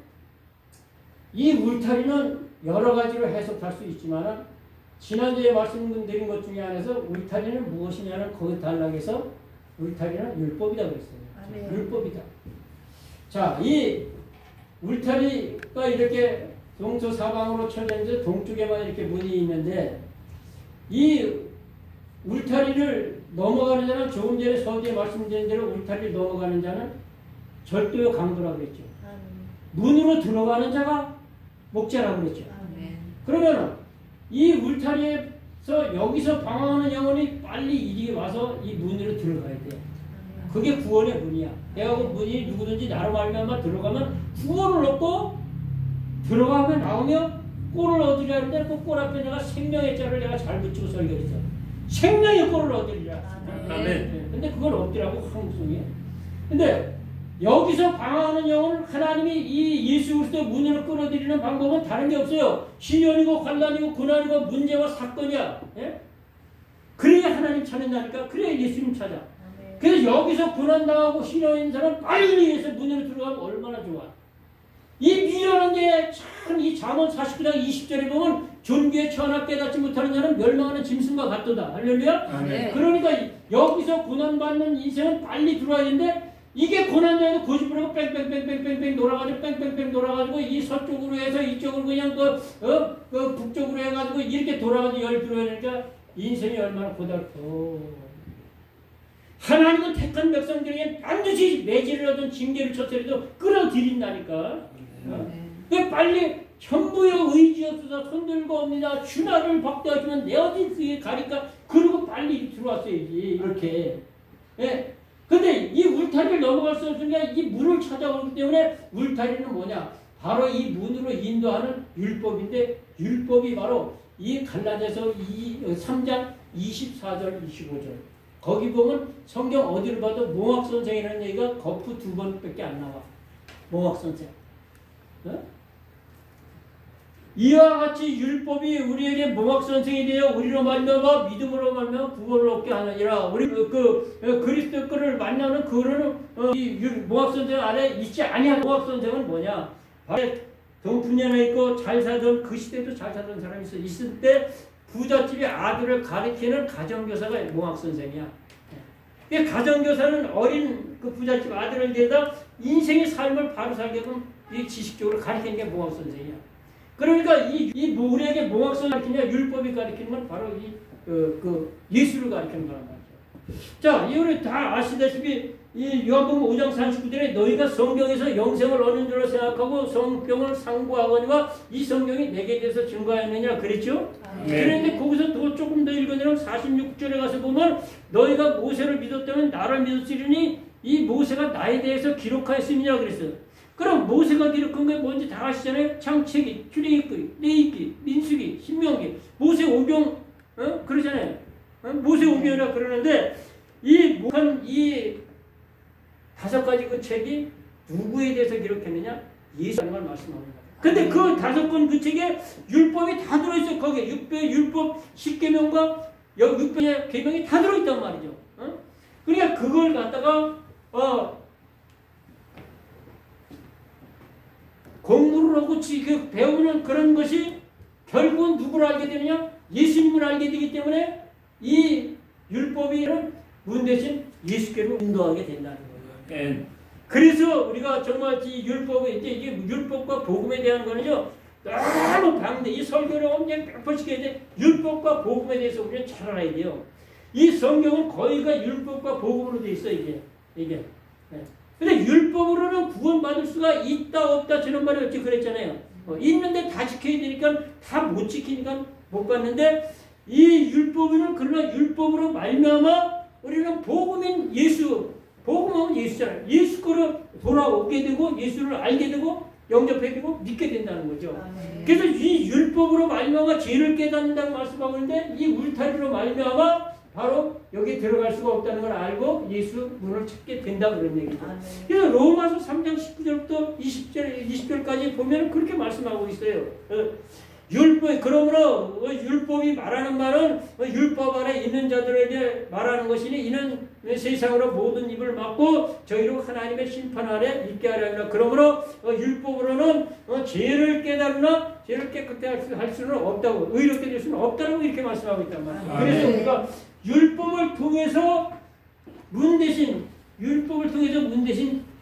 이 울타리는 여러 가지로 해석할 수 있지만 지난주에 말씀드린 것 중에 하나에서 울타리는 무엇이냐는 거기 단락에서 울타리는 율법이다 그랬어요. 율법이다. 자, 이 울타리가 이렇게 동서사방으로 쳐져 동쪽에만 이렇게 문이 있는데 이 울타리를 넘어가는 자는 조금 전에 서두에 말씀드린 대로 울타리를 넘어가는 자는 절도의 강도라고 그랬죠. 문으로 들어가는 자가 목자라고 그랬죠. 그러면 이 울타리에서 여기서 방황하는 영혼이 빨리 이리 와서 이 문으로 들어가야 돼. 그게 구원의 문이야. 내가 그 문이 누구든지 나로 말미암아 들어가면 구원을 얻고 들어가면 나오면 꼴을 얻으려 하는데 그 꼴 앞에 내가 생명의 자를 내가 잘 붙이고 설교했어. 생명의 꼴을 얻으리라. 아멘. 근데 그걸 얻더라고 한국성이에. 근데 여기서 방황하는 영혼을 하나님이 이 예수 그리스도 문으로 끌어들이는 방법은 다른 게 없어요. 시련이고 환난이고 고난이고 문제와 사건이야. 예? 그래야 하나님 찾는다니까. 그래야 예수님 찾아. 그래서 여기서 고난당하고 시련인 사람 빨리 해서 문으로 들어가면 얼마나 좋아. 이 미련한데 참 이 잠언 49장 20절에 보면 존귀에 천하 깨닫지 못하는 자는 멸망하는 짐승과 같도다. 할렐루야. 아멘. 그러니까 여기서 고난받는 인생은 빨리 들어와야 되는데 이게 고난당해도 고집부리고 뺑뺑뺑뺑뺑뺑 돌아가지고 뺑뺑뺑 돌아가지고 이 서쪽으로 해서 이쪽으로 그냥 그 북쪽으로 해가지고 이렇게 돌아가지고 열 들어야 되니까 인생이 얼마나 고달퍼. 하나님은 택한 백성들에게 반드시 매질을 하든 징계를 쳤더라도 끌어들인다니까. 왜 빨리 전부여 의지없어서 손들고 옵니다. 주나를 박대하시면 내 어디 가니까 그러고 빨리 들어왔어야지. 이렇게. 예. 근데 이 울타리를 넘어갈 수 없으니까 이 문을 찾아오기 때문에 울타리는 뭐냐? 바로 이 문으로 인도하는 율법인데 율법이 바로 이 갈라디아서 3장 24절 25절. 거기 보면 성경 어디를 봐도 몽학선생이라는 얘기가 거푸 2번밖에 안 나와. 몽학선생. 어? 이와 같이 율법이 우리에게 몽학선생이 되어 우리로 말미암아 믿음으로 말미암아 구원을 얻게 하느니라. 우리 그리스도 를 만나는 그거는 이 몽학선생 아래 있지 아니한 몽학선생은 뭐냐? 동풍년에 있고 잘 살던 그 시대도 잘 살던 사람이 있을 때 부잣집의 아들을 가르치는 가정교사가 몽학선생이야. 이 가정교사는 어린 그 부잣집 아들을 데다 인생의 삶을 바로 살게끔 이 지식적으로 가르치는 게 몽학선생이야. 그러니까 우리에게 몽학선생이 가르치냐 율법이 가르치는 건 바로 예수를 가르치는 거란 말이죠. 자, 우리 다 아시다시피 이 요한복음 5장 39절에 너희가 성경에서 영생을 얻는 줄로 생각하고 성경을 상고하거니와 이 성경이 내게 대해서 증거하였느냐 그랬죠? 그런데 거기서 더 조금 더 읽으면 46절에 가서 보면 너희가 모세를 믿었다면 나를 믿었으리니 이 모세가 나에 대해서 기록하였음이냐 그랬어요. 그럼 모세가 기록한 게 뭔지 다 아시잖아요. 창세기, 출애굽기, 레위기, 민수기, 신명기, 모세 오경, 그러잖아요. 모세 오경이라 그러는데 이 5가지 그 책이 누구에 대해서 기록했느냐? 예수라는 걸 말씀합니다. 근데 그 5권 그 책에 율법이 다 들어있어요. 거기에 율법 10계명과 600의 계명이 다 들어있단 말이죠. 그러니까 그걸 갖다가 공부를 하고 배우는 그런 것이 결국은 누구를 알게 되느냐? 예수님을 알게 되기 때문에 이 율법이 문 대신 예수께로 인도하게 된다는 거예요. 그래서 우리가 정말 이 율법이 이게 율법과 복음에 대한 거는요 너무 방대. 이 설교를 언제 몇 번씩 해야 돼? 율법과 복음에 대해서 우리는 잘 알아야 돼요. 이 성경은 거의가 율법과 복음으로 돼 있어 이게. 근데 율법으로는 구원받을 수가 있다 없다 저런 말이 어찌 그랬잖아요. 있는데 다 지켜야 되니까 다 못 지키니까 못 받는데 이 율법은 그러나 율법으로 말미암아 우리는 복음인 예수, 복음하면 예수잖아요. 예수 거로 돌아오게 되고 예수를 알게 되고 영접하게 되고 믿게 된다는 거죠. 그래서 이 율법으로 말미암아 죄를 깨닫는다고 말씀하고 있는데 이 울타리로 말미암아 바로 여기 들어갈 수가 없다는 걸 알고 예수 문을 찾게 된다 그런 얘기죠. 그래서 로마서 3장 19절부터 20절까지 보면 그렇게 말씀하고 있어요. 그러므로 율법이 말하는 말은 율법 아래 있는 자들에게 말하는 것이니 이는 세상으로 모든 입을 막고 저희로 하나님의 심판 아래 있게 하려. 그러므로 율법으로는 죄를 깨달으나 죄를 깨끗하게 할 수는 없다고, 의롭게 될 수는 없다고 이렇게 말씀하고 있단 말이에요. 그래서 우리가 율법을 통해서 문 대신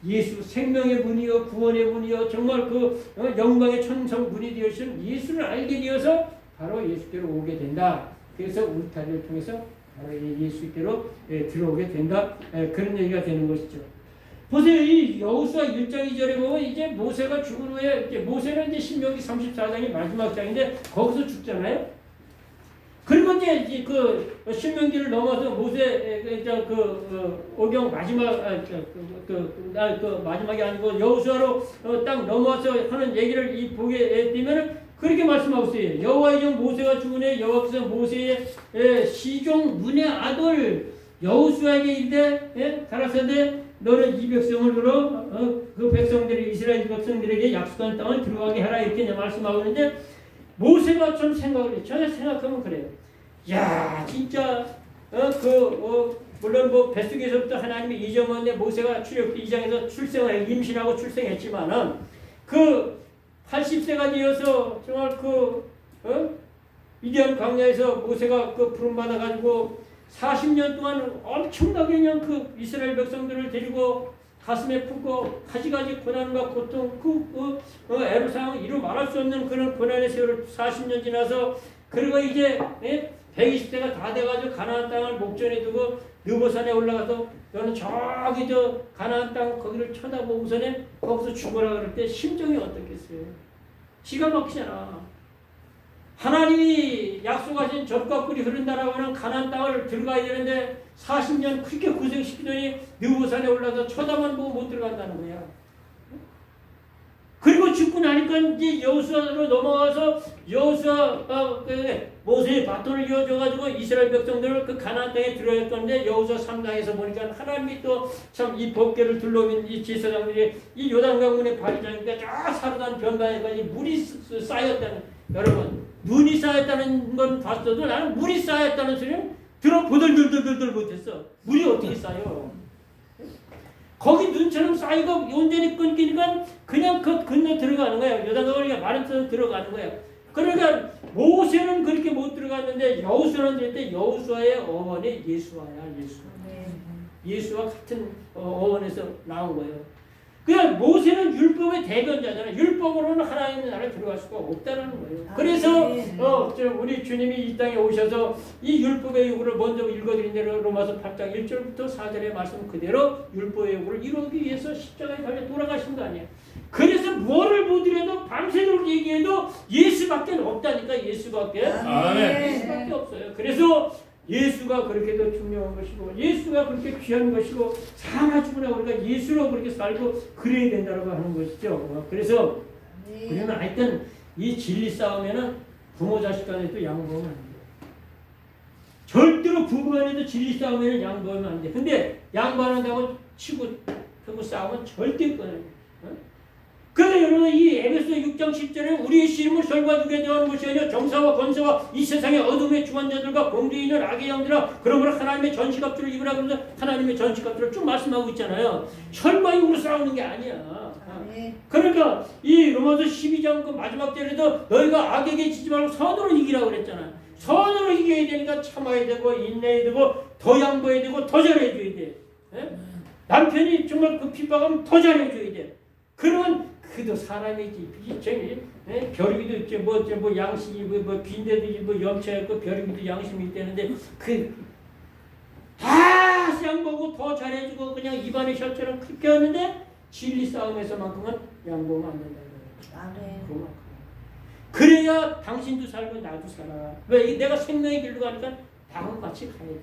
예수, 생명의 문이요 구원의 문이요 정말 그 영광의 천성 문이 되어주신 예수를 알게 되어서 바로 예수께로 오게 된다. 그래서 울타리를 통해서 바로 예수께로 들어오게 된다. 그런 얘기가 되는 것이죠. 보세요. 이 여호수아 1장 2절에 보면 이제 모세가 죽은 후에 모세는 이제 신명기 34장이 마지막 장인데 거기서 죽잖아요. 그리고 이제 그 신명기를 넘어서 모세 오경 마지막이 아니고 여호수아로 딱 넘어서 하는 얘기를 보게 되면은 그렇게 말씀하고 있어요. 여호와의 종 모세가 죽은 후에 여호와께서 모세의 시종 눈의 아들 여호수아에게 이르되 가라사대 너는 이 백성을 들어 그 백성들이 이스라엘 백성들에게 약속한 땅을 들어가게 하라 이렇게 말씀하고 있는데 모세가 좀 생각을 해요. 전에 생각하면 그래요. 야 진짜 물론 뭐 뱃속에서부터 하나님이 이정원에 모세가 출애굽기 2장에서 출생을 임신하고 출생했지만은 그 80세가 되어서 정말 미디안 광야에서 모세가 부름 받아가지고 40년 동안 엄청나게 그냥 이스라엘 백성들을 데리고 가슴에 품고 가지가지 고난과 고통 애로사항 이루 말할 수 없는 그런 고난의 세월을 40년 지나서 그리고 이제 120세가 다 돼가지고 가나안 땅을 목전에 두고 느보산에 올라가서 너는 저기 가나안 땅 거기를 쳐다보고서는 거기서 죽어라 그럴 때 심정이 어떻겠어요? 기가 막히잖아. 하나님이 약속하신 젖과 꿀이 흐른다라고 하는 가나안 땅을 들어가야 되는데 40년 그렇게 고생시키더니 느보산에 올라서 쳐다만 보고 못 들어간다는 거야. 그리고 죽고 나니까 이제 여호수아로 넘어가서 모세의 바톤을 이어줘가지고 이스라엘 백성들을 그 가나안 땅에 들어갈 건데 여호수아 3장에서 보니까 하나님이 또 참 이 법궤를 둘러빈 이 제사장들이 이 요단강문에 발이자니까 저 사르단 변방에까지 물이 쌓였다는 여러분 눈이 쌓였다는 건 봤어도 나는 물이 쌓였다는 소리는 보들들들들 못했어. 물이 어떻게 쌓여? 거기 눈처럼 쌓이고 온전히 끊기니까 그냥 건너 들어가는 거야. 요단강문에 마른 땅에 들어가는 거야. 그러니까 모세는 그렇게 못 들어갔는데 여호수아는 그랬는데 여호수아의 어원이 예수와야 예수. 예수와 같은 어원에서 나온 거예요. 그냥 모세는 율법의 대변자잖아요. 율법으로는 하나님의 나라에 들어갈 수가 없다는 거예요. 그래서 우리 주님이 이 땅에 오셔서 이 율법의 요구를 먼저 읽어드린 대로 로마서 8장 1절부터 4절의 말씀 그대로 율법의 요구를 이루기 위해서 십자가에 달려 돌아가신 거 아니에요. 그래서 뭐를 보더라도 밤새도록 얘기해도 예수밖에 없다니까. 예수밖에 없어요. 그래서 예수가 그렇게 더 중요한 것이고 예수가 그렇게 귀한 것이고 사나 죽으나 우리가 예수로 그렇게 살고 그래야 된다고 하는 것이죠. 그래서 우리는 하여튼 이 진리 싸움에는 부모 자식 간에도 양보하면 안 돼요. 절대로 부부 간에도 진리 싸움에는 양보하면 안 돼. 근데 양보 안 한다고 치고 펴고 싸우면 절대 꺼내요. 그래서 여러분 이 에베소 6장 10절에 우리의 씨름을 혈과 육에 대한 것이 아니라 정사와 권세와 이 세상의 어둠의 주관자들과 공중에 있는 악의 영들아 그러므로 하나님의 전시갑주를 입으라 그러면서 하나님의 전시갑주를 쭉 말씀하고 있잖아요. 혈과 육으로 싸우는 게 아니야. 그러니까 이 로마서 12장 그 마지막 절에도 너희가 악에게 지지 말고 선으로 이기라고 그랬잖아요. 선으로 이겨야 되니까 참아야 되고 인내해야 되고 더 양보해야 되고 더 잘해줘야 돼. 남편이 정말 그 핍박하면 더 잘해줘야 돼. 그러면 그도 사람이지. 벼룩이도 있지. 뭐 양식이 뭐 빈대도 뭐 염쳐있고 벼룩이도 양심이 있다는데 다 양보고 더 잘해주고 그냥 입안에 셔처럼 그렇게 하는데 진리 싸움에서만큼은 양보하면 안 된다. 그래야 당신도 살고 나도 살아. 왜? 내가 생명의 길로 가니까 다하고 같이 가야 돼.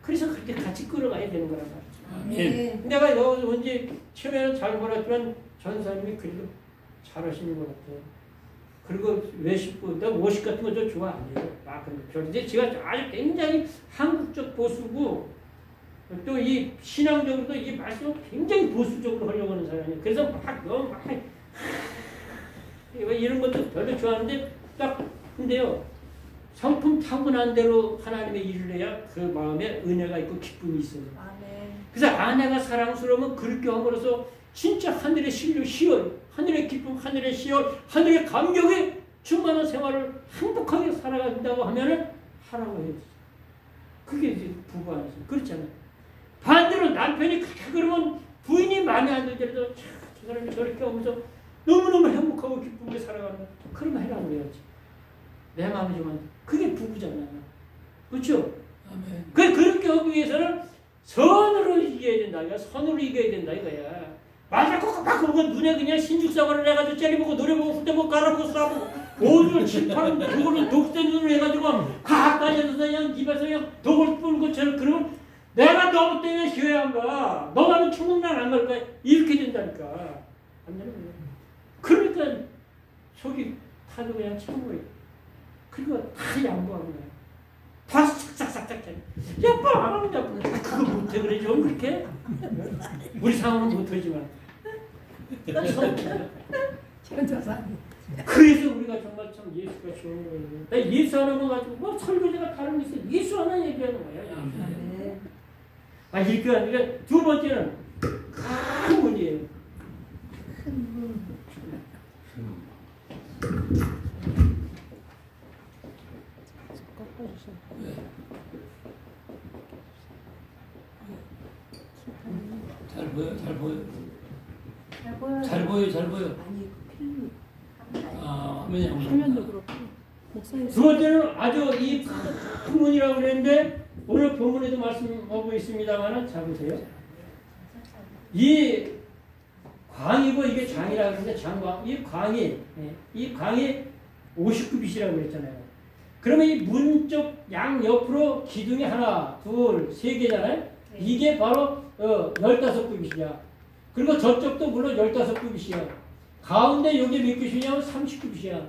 그래서 그렇게 같이 끌어가야 되는 거란 말이죠. 내가 너 언제 처음에는 잘 몰랐지만 전사님이 그래도 잘하시는 것 같아요. 그리고 외식부, 내가 워식 같은 거 좀 좋아 안 해요. 근데 제가 아주 굉장히 한국적 보수고 또 이 신앙적으로도 이 말씀을 굉장히 보수적으로 하려고 하는 사람이에요. 그래서 막 이런 것도 별로 좋아하는데 근데요. 성품 타고난 대로 하나님의 일을 해야 그 마음에 은혜가 있고 기쁨이 있어요. 그래서 아내가 사랑스러우면 그렇게 함으로써 진짜 하늘의 시월, 하늘의 기쁨, 하늘의 시월, 하늘의 감격에 충만한 생활을 행복하게 살아간다고 하면은 하라고 해요. 그게 이제 부부 안에서 그렇잖아요. 반대로 남편이 그러면 부인이 마음에 안 들더라도 저 사람이 저렇게 하면서 너무너무 행복하고 기쁘게 살아가는 그러면 해라고 해야지. 내 마음이 좀 안 돼. 그게 부부잖아요. 그렇죠? 그렇게 하기 위해서는 선으로 이겨야 된다. 이거야. 선으로 이겨야 된다. 이거야. 맞아, 막 그러고 눈에 그냥 신죽사과를 해가지고 째려보고 노래보고 후대보고 깔아보고 쏴보고 모두 칠판은 그거를 독된 눈으로 해가지고 가까이에서 그냥 입에서 그냥 독을 뿌는 것처럼 그러면 내가 너 때문에 쉬어야 한가? 너 가면 천국난 안 갈 거야. 이렇게 된다니까. 안 되는 거야. 그러니까 속이 타도 그냥 참고해. 그리고 다 양보하는 거야. 다 싹싹싹싹 해. 야, 빠! 그거 못해 그래 좀 그렇게? 우리 상황은 못하지만. 그래서 우리가 정말 참 예수가 좋은 거예요. 나 예수 하나만 가지고 뭐 설교제가 다른 게 있어. 예수 하나 얘기하는 거야. 이게 아니라 두 번째는 큰 문이에요. 잘 보여. 화면도 그렇고. 두 번째는 아주 이 큰 문이라고 그랬는데 오늘 본문에도 말씀하고 있습니다만은 잘 보세요. 이 광이고 이게 장이라고 그러는데 장광 이 광이 59빛이라고 그랬잖아요. 그러면 이 문 쪽 양 옆으로 기둥이 하나, 둘, 세 개잖아요. 이게 바로 15구빗이야. 그리고 저쪽도 물론 15구빗이야. 가운데 여기 몇 구빗이냐면 30구빗이야.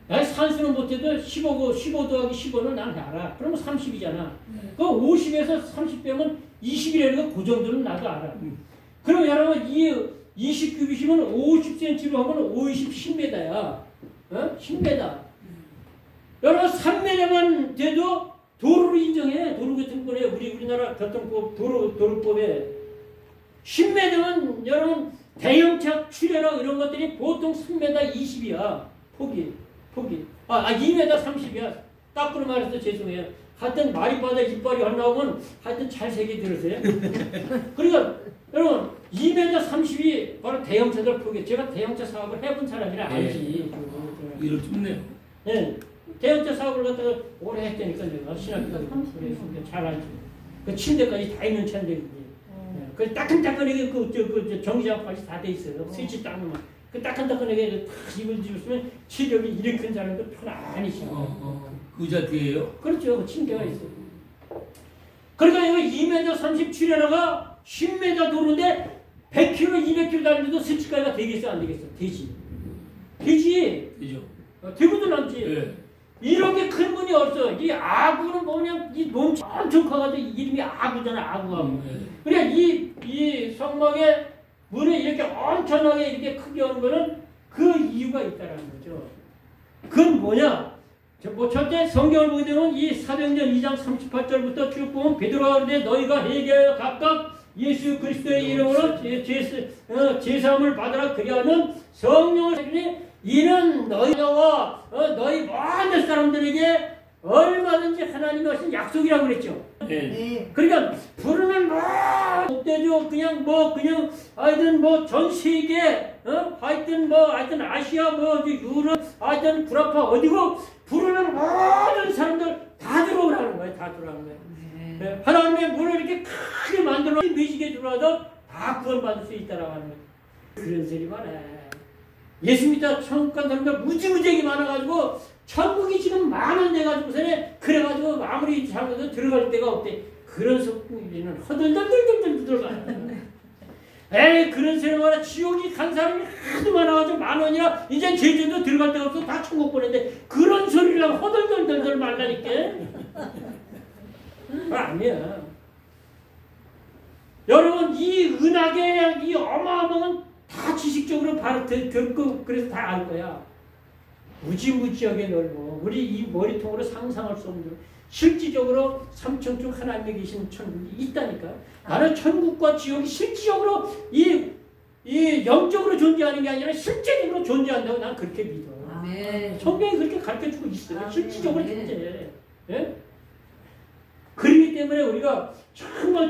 난 산수는 못해도 15 더하기 15는 난 알아. 그러면 30이잖아. 그 50에서 30 빼면 20이라는 거 그 정도는 나도 알아. 그럼 여러분 이 20구빗이면 50cm로 하면 50, 10m야. 10m. 여러분 3m만 돼도 도로를 인정해. 도로교통법에 우리나라 교통법 도로법에 10m면 여러분 대형차 출혈하고 이런 것들이 보통 3m 20이야. 폭이. 2m 30이야. 거꾸로 말해서 죄송해요. 하여튼 말이 빠져 이빨이 안 나오면 하여튼 잘 새겨 들으세요. 그러니까 여러분 2m 30이 바로 대형차들 폭이. 제가 대형차 사업을 해본 사람이라 알지. 이럴 춥네요. 네. 대형차 사업을 갖다가 오래 했다니까 내가 신학교를 그래서 잘 알지. 그 침대까지 다 있는 차인데 그 따끈따끈하게 그 전기장까지 다 돼 있어요. 스위치 딱 놓으면 그 따끈따끈하게 다 입을 집었으면 체력이 이렇게 큰 사람도 편안히 쉬어. 의자 뒤에요? 그렇죠. 그 침대가 있어요. 그러니까 여기 2m 37에다가 10m 도로인데 100km, 200km 달리도 스치가가 되겠어, 안 되겠어? 되지. 되지. 그죠? 되고도 남지. 예. 이렇게 큰 문이 없어. 이 아구는 뭐냐, 이 몸 엄청 커가지고 이름이 아구잖아, 아구하고. 그러니까 이 성막의 문을 이렇게 엄청나게 이렇게 크게 하는 거는 그 이유가 있다라는 거죠. 그건 뭐냐? 첫째 성경을 보게 되면 이 사도행전 2장 38절부터 쭉 보면 베드로가 그러되 너희가 회개하여 각각 예수 그리스도의 이름으로 제사함을 받으라 그리하면 성령을 주니 이는 너희와 너희 모든 사람들에게 얼마든지 하나님이 하신 약속이라고 그랬죠. 예. 네. 그러니까 부르는 목대죠. 그냥 하여튼 전 세계 하여튼 아시아 유럽 하여튼 구라파 어디고 부르는 모든 사람들 다 들어오라는 거예요. 다 들어오라는 거예요. 네. 하나님의 문을 이렇게 크게 만들어 미식에 들어와서 다 구원받을 수 있다라고 하는 거예요. 그런 소리 말해. 예수 믿다 천국 간 사람들 무지무지하게 많아가지고 천국이 지금 만원 돼가지고서는 그래가지고 아무리 잘못해도 들어갈 데가 없대. 그런 속이는 허들덜덜덜덜 들어가요. 에이 그런 소리 말해. 지옥이 간 사람이 하도 많아가지고 만원이야. 이제 제주도 들어갈 데가 없어. 다 천국 보내는데 그런 소리랑 허들덜덜덜 말라니까. 아니야. 여러분 이 은하계 이 어마어마한 다 지식적으로 바로 듣고 그래서 다 알 거야. 무지무지하게 넓어. 우리 이 머리통으로 상상할 수 없는 실질적으로 삼천중 하나님에 계신 천국이 있다니까. 나는 천국과 지옥이 실질적으로 이 영적으로 존재하는 게 아니라 실제적으로 존재한다고 난 그렇게 믿어. 아멘. 성경이 그렇게 가르쳐주고 있어요. 아멘. 실질적으로 존재해. 예? 그렇기 때문에 우리가 정말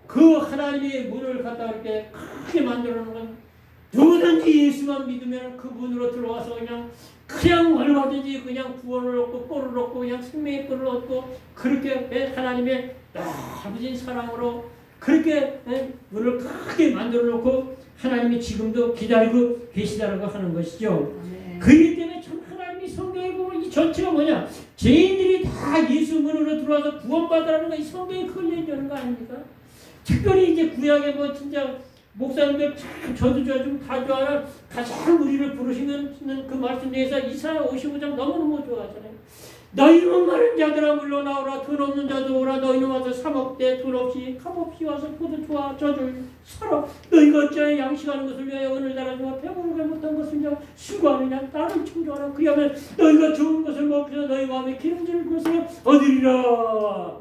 그 하나님의 문을 갖다 이렇게 크게 만들어 놓은 건 누구든지 예수만 믿으면 그 문으로 들어와서 그냥 얼마든지 그냥 구원을 얻고 꼴을 얻고 그냥 생명의 꼴을 얻고 그렇게 하나님의 아버지 사랑으로 그렇게 문을 크게 만들어 놓고 하나님이 지금도 기다리고 계시다라고 하는 것이죠. 그렇기 때문에 참 하나님이 성경에 보면 이 전체가 뭐냐? 죄인들이 다 예수 문으로 들어와서 구원받으라는 거 이 성경에 그걸 얘기하는 거 아닙니까? 특별히 이제 구약에 진짜 목사님들 참 저도 좀 다 좋아하는 가장 우리를 부르시는 그 말씀 중에서 이사야 55장 너무너무 좋아하잖아요. 너희는 많은 자들아 물러나오라. 돈 없는 자도 오라. 너희는 와서 사먹되 돈 없이 값없이 와서 포도주와 젖을 사라. 너희가 어찌하여 양식하는 것을 위하여 오늘 달아주마 배부르게 못한 것을 위하여 수고하느냐. 나를 청조하라. 그리하면 너희가 좋은 것을 먹으며 너희 마음에 기름질 것을 얻으리라.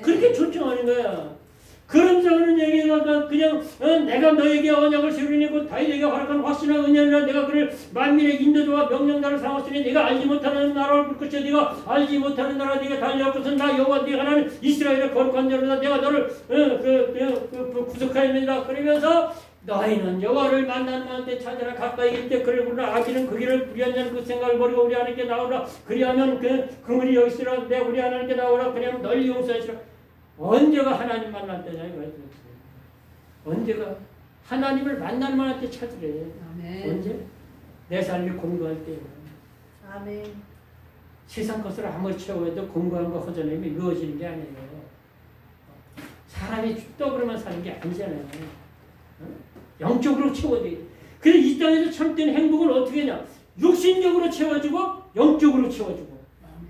그렇게 초청하는 거야. 그런 자는 얘기가 그냥 내가 너에게 언약을 세우리니 곧 다윗에게 허락한 확신한 은혜라. 내가 그를 만민의 인도자와 명령자를 삼았으니 네가 알지 못하는 나라를 볼 것이야. 네가 알지 못하는 나라 네가 달려갈 것은 나 여호와 네 하나님 이스라엘의 거룩한 자로다. 내가 너를 구속하였느니라. 그러면서 너희는 여호와를 만나는 만때 찾아라. 가까이 있을 때 그를 부르라. 아기는 그 길을 불의한 자는 그 생각을 버리고 우리 하나님께 나오라. 그리하면 그물이 여기 있으라. 내 우리 하나님께 나오라. 그리하면 널리 용서하시라. 언제가 하나님 만날 때냐 이거야. 언제가 하나님을 만날 만할 때 찾으래. 아멘. 언제? 내 삶이 공부할 때. 아멘. 세상 것을 아무리 채워도 공부한 거 허전하면 이루어지는 게 아니에요. 사람이 떡으로만 사는 게 아니잖아요. 영적으로 채워야 돼. 그래서 이 땅에서 참된 행복을 어떻게 하냐? 육신적으로 채워주고 영적으로 채워주고.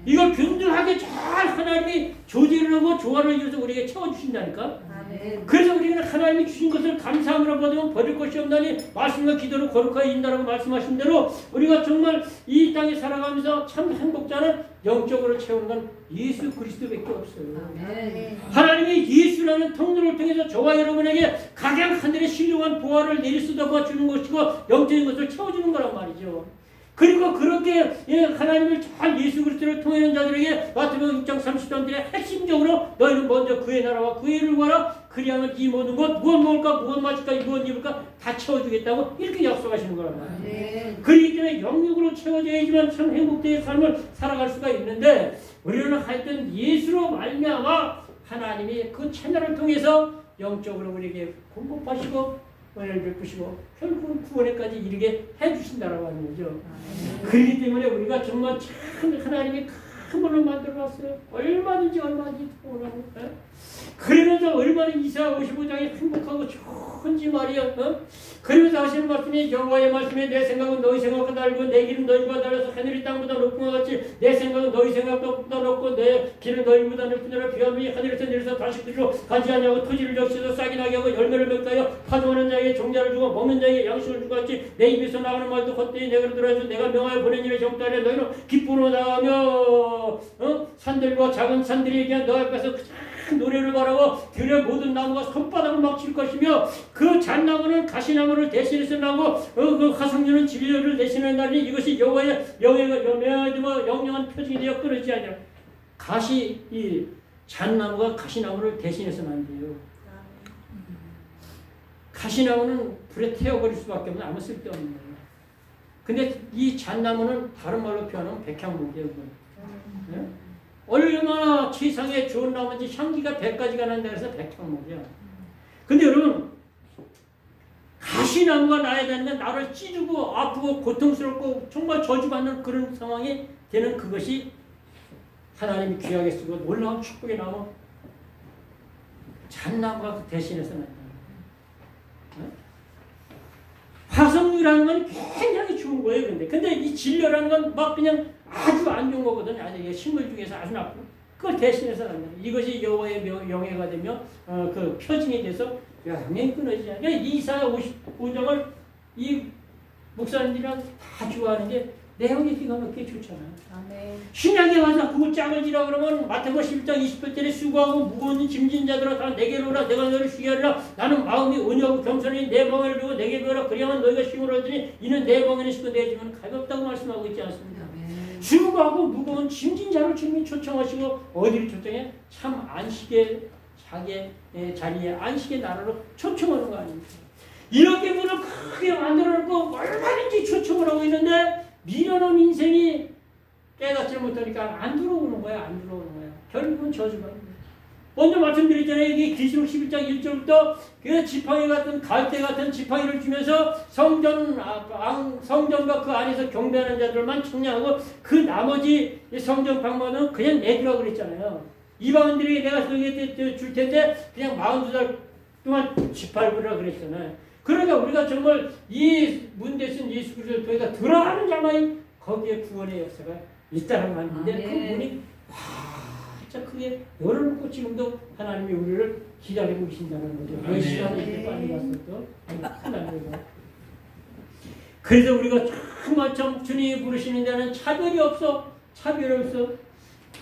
이걸 균등하게 잘 하나님이 조제를 하고 조화를 이루어서 우리에게 채워주신다니까. 아멘. 그래서 우리는 하나님이 주신 것을 감사함으로 받으면 버릴 것이 없나니 말씀과 기도로 거룩하게 인다라고 말씀하신 대로 우리가 정말 이 땅에 살아가면서 참 행복자는 영적으로 채우는 건 예수 그리스도밖에 없어요. 아멘. 하나님이 예수라는 통로를 통해서 저와 여러분에게 가장 하늘의 신령한 보화를 내리 쏟아부어 주는 것이고 영적인 것을 채워주는 거란 말이죠. 그리고 그렇게 하나님을 잘 예수 그리스도를 통하는 자들에게 마태복음 6장 30절에 핵심적으로 너희는 먼저 그의 나라와 그의 일을 구하라. 그리하면 이 모든 것 무엇 먹을까 무엇 마실까 무엇 입을까 다 채워주겠다고 이렇게 약속하시는 거란 말이에요. 그렇기 때문에 영육으로 채워져야지만 참 행복된 삶을 살아갈 수가 있는데 우리는 하여튼 예수로 말미암아 하나님이 그 채널을 통해서 영적으로 우리에게 공급하시고 은혜를 베푸시고 결국은 구원에까지 이르게 해주신다라고 하는 거죠. 그렇기 때문에 우리가 정말 참 하나님이 큰 걸로 만들어놨어요. 얼마든지 들어오라고. 그러면서 얼마나 이사야 55장이 행복하고 좋은지 말이야. 그러면서 하시는 말씀이 여호와의 말씀에 내 생각은 너희 생각보다 달고 내 길은 너희보다 달라서 하늘이 땅보다 높은 것 같이 내 생각은 너희 생각보다 높고 내 길은 너희보다 높으니라. 비하면 하늘에서 내려서 다시 그리로 가지 아니하고 토지를 적시서 싹이 나게 하고 열매를 맺다여 파종하는 자에게 종자를 주고 먹는 자에게 양식을 주고 같이 내 입에서 나가는 말도 헛되이 내가 들어서 내가 명하여 보낸 일에 정달에 너희는 기쁨으로 나가며 산들과 작은 산들이 얘기한 너 앞에서 노래를 바라고 들의 모든 나무가 손바닥을 막 칠 것이며 그 잣나무는 가시나무를 대신해서 나고 그 화석류는 진리를 대신하는 날이 이것이 여호와의 영영한 표징이 되어 끊어지지 아니라 이 잣나무가 가시나무를 대신해서 난대요. 가시나무는 불에 태워버릴 수밖에 없는 아무 쓸데없는 거예요. 근데 이 잣나무는 다른 말로 표현하면 백향목이에요. 네? 얼마나 세상에 좋은 나무인지 향기가 100가지가 난다 그래서 백향목이야. 근데 여러분 가시나무가 나야 되는데 나를 찌르고 아프고 고통스럽고 정말 저주받는 그런 상황이 되는 그것이 하나님이 귀하게 쓰고 놀라운 축복의 나무 잣나무가 대신해서 난다. 화석류라는 건 굉장히 좋은 거예요. 근데 이 진료라는 건 막 그냥 아주 안 좋은 거거든요. 아주 식물 중에서 아주 나쁜. 그걸 대신해서 난다. 이것이 여호와의 영예가 되며 그 표징이 돼서 영원히 끊어지지 않아요. 이사야 55장을 이 목사님들이랑 다 좋아하는 게 내용이 기가 막히게 좋잖아요. 아멘. 신약에 와서 그거 짝을 지라 그러면 마태복음 11장 28절에 수고하고 무거운 짐진 자들아 다 내게로 오라 내가 너를 쉬게 하리라. 나는 마음이 온유하고 겸손히 내 멍에를 두고 내게 배우라. 그리하면 너희가 힘을 얻으니 이는 내 멍에는 싣고 내 짐은 가볍다고 말씀하고 있지 않습니까? 수고하고 무거운 짐진 자를 주님이 초청하시고 어디를 초청해? 참 안식의 자리에 안식의 나라로 초청하는 거 아닙니까? 이렇게 문을 크게 만들어놓고 얼마든지 초청을 하고 있는데 미련한 인생이 깨닫지 못하니까 안 들어오는 거야. 결국은 저주받는 거야. 먼저 말씀드렸잖아요. 여기 계시록 11장 1절부터 그 지팡이 같은 갈대 같은 지팡이를 주면서 성전과 그 안에서 경배하는 자들만 청량하고 그 나머지 성전 방문은 그냥 내주라 그랬잖아요. 이방인들에게 내가 줄 텐데 그냥 42달 동안 짓밟으라 그랬잖아요. 그러니까 우리가 정말 이 문 대신 예수 그리스도를 통해서 들어가는 자만이 거기에 구원의 역사가 있다는 말인데 그 문이 진짜 크게 열어놓고 지금도 하나님이 우리를 기다리고 계신다는 거죠. 몇 시간이 이렇게 빨리 갔어도 하나님이가. 그래서 우리가 정말 주님이 부르시는 데는 차별이 없어.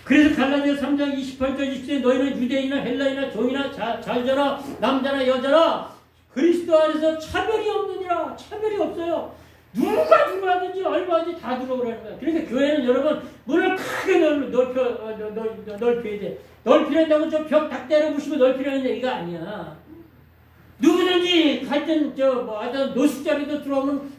그래서 갈라디아 3장 28절 20절에 너희는 유대인이나 헬라인이나 종이나 자유자나 남자나 여자나 그리스도 안에서 차별이 없느니라. 차별이 없어요. 누가 들어가든지 얼마든지 다 들어오라는 거야. 그러니까 교회는 여러분 문을 크게 넓혀야 돼. 넓히란다고 저 벽 딱 때려부시고 넓히라는 얘기가 아니야. 누구든지 갈땐 하여튼 노숙자리도 들어오면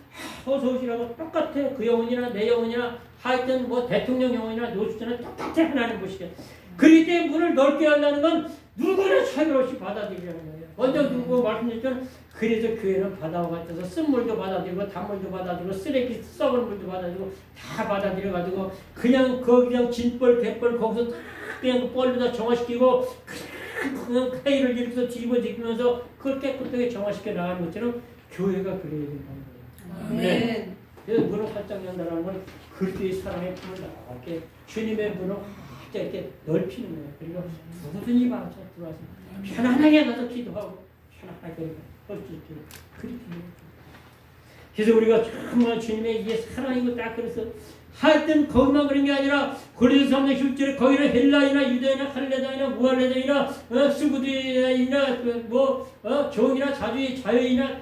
어서 오시라고 똑같아. 그 영혼이나 내 영혼이나 하여튼 대통령 영혼이나 노숙자는 똑같아. 하나님 보시게. 그렇기 때문에 문을 넓게 하려는 건 누구나 차별 없이 받아들이라는 거예요. 먼저 누구 말씀드렸던 그래서 교회는 바다와 같아서 쓴물도 받아들이고 단물도 받아들이고 쓰레기 썩은 물도 받아들이고 다 받아들여가지고 그냥 진벌 대벌 거기서 다 그냥 뻘로다 정화시키고 그냥 회의를 일으켜서 뒤집어지면서 그걸 깨끗하게 정화시켜 나가는 것처럼 교회가 그래야 된다는 거예요. 아멘. 그래서 문을 활짝 연다라는 건 그리스도의 사랑의 품을 나게 주님의 문을 활짝 이렇게 넓히는 거예요. 그리고 누구든지 들어와서 편안하게 가서 기도하고 편안하게 그렇게. 그래서 우리가 정말 주님의 이게 사랑이고 딱 그래서 하여튼 거기만 그런 게 아니라 고린도서 3장 10절에 거기는 헬라이나 유대인이나 할레다이나 무할레다이나 스구디나 종이나 자유인이나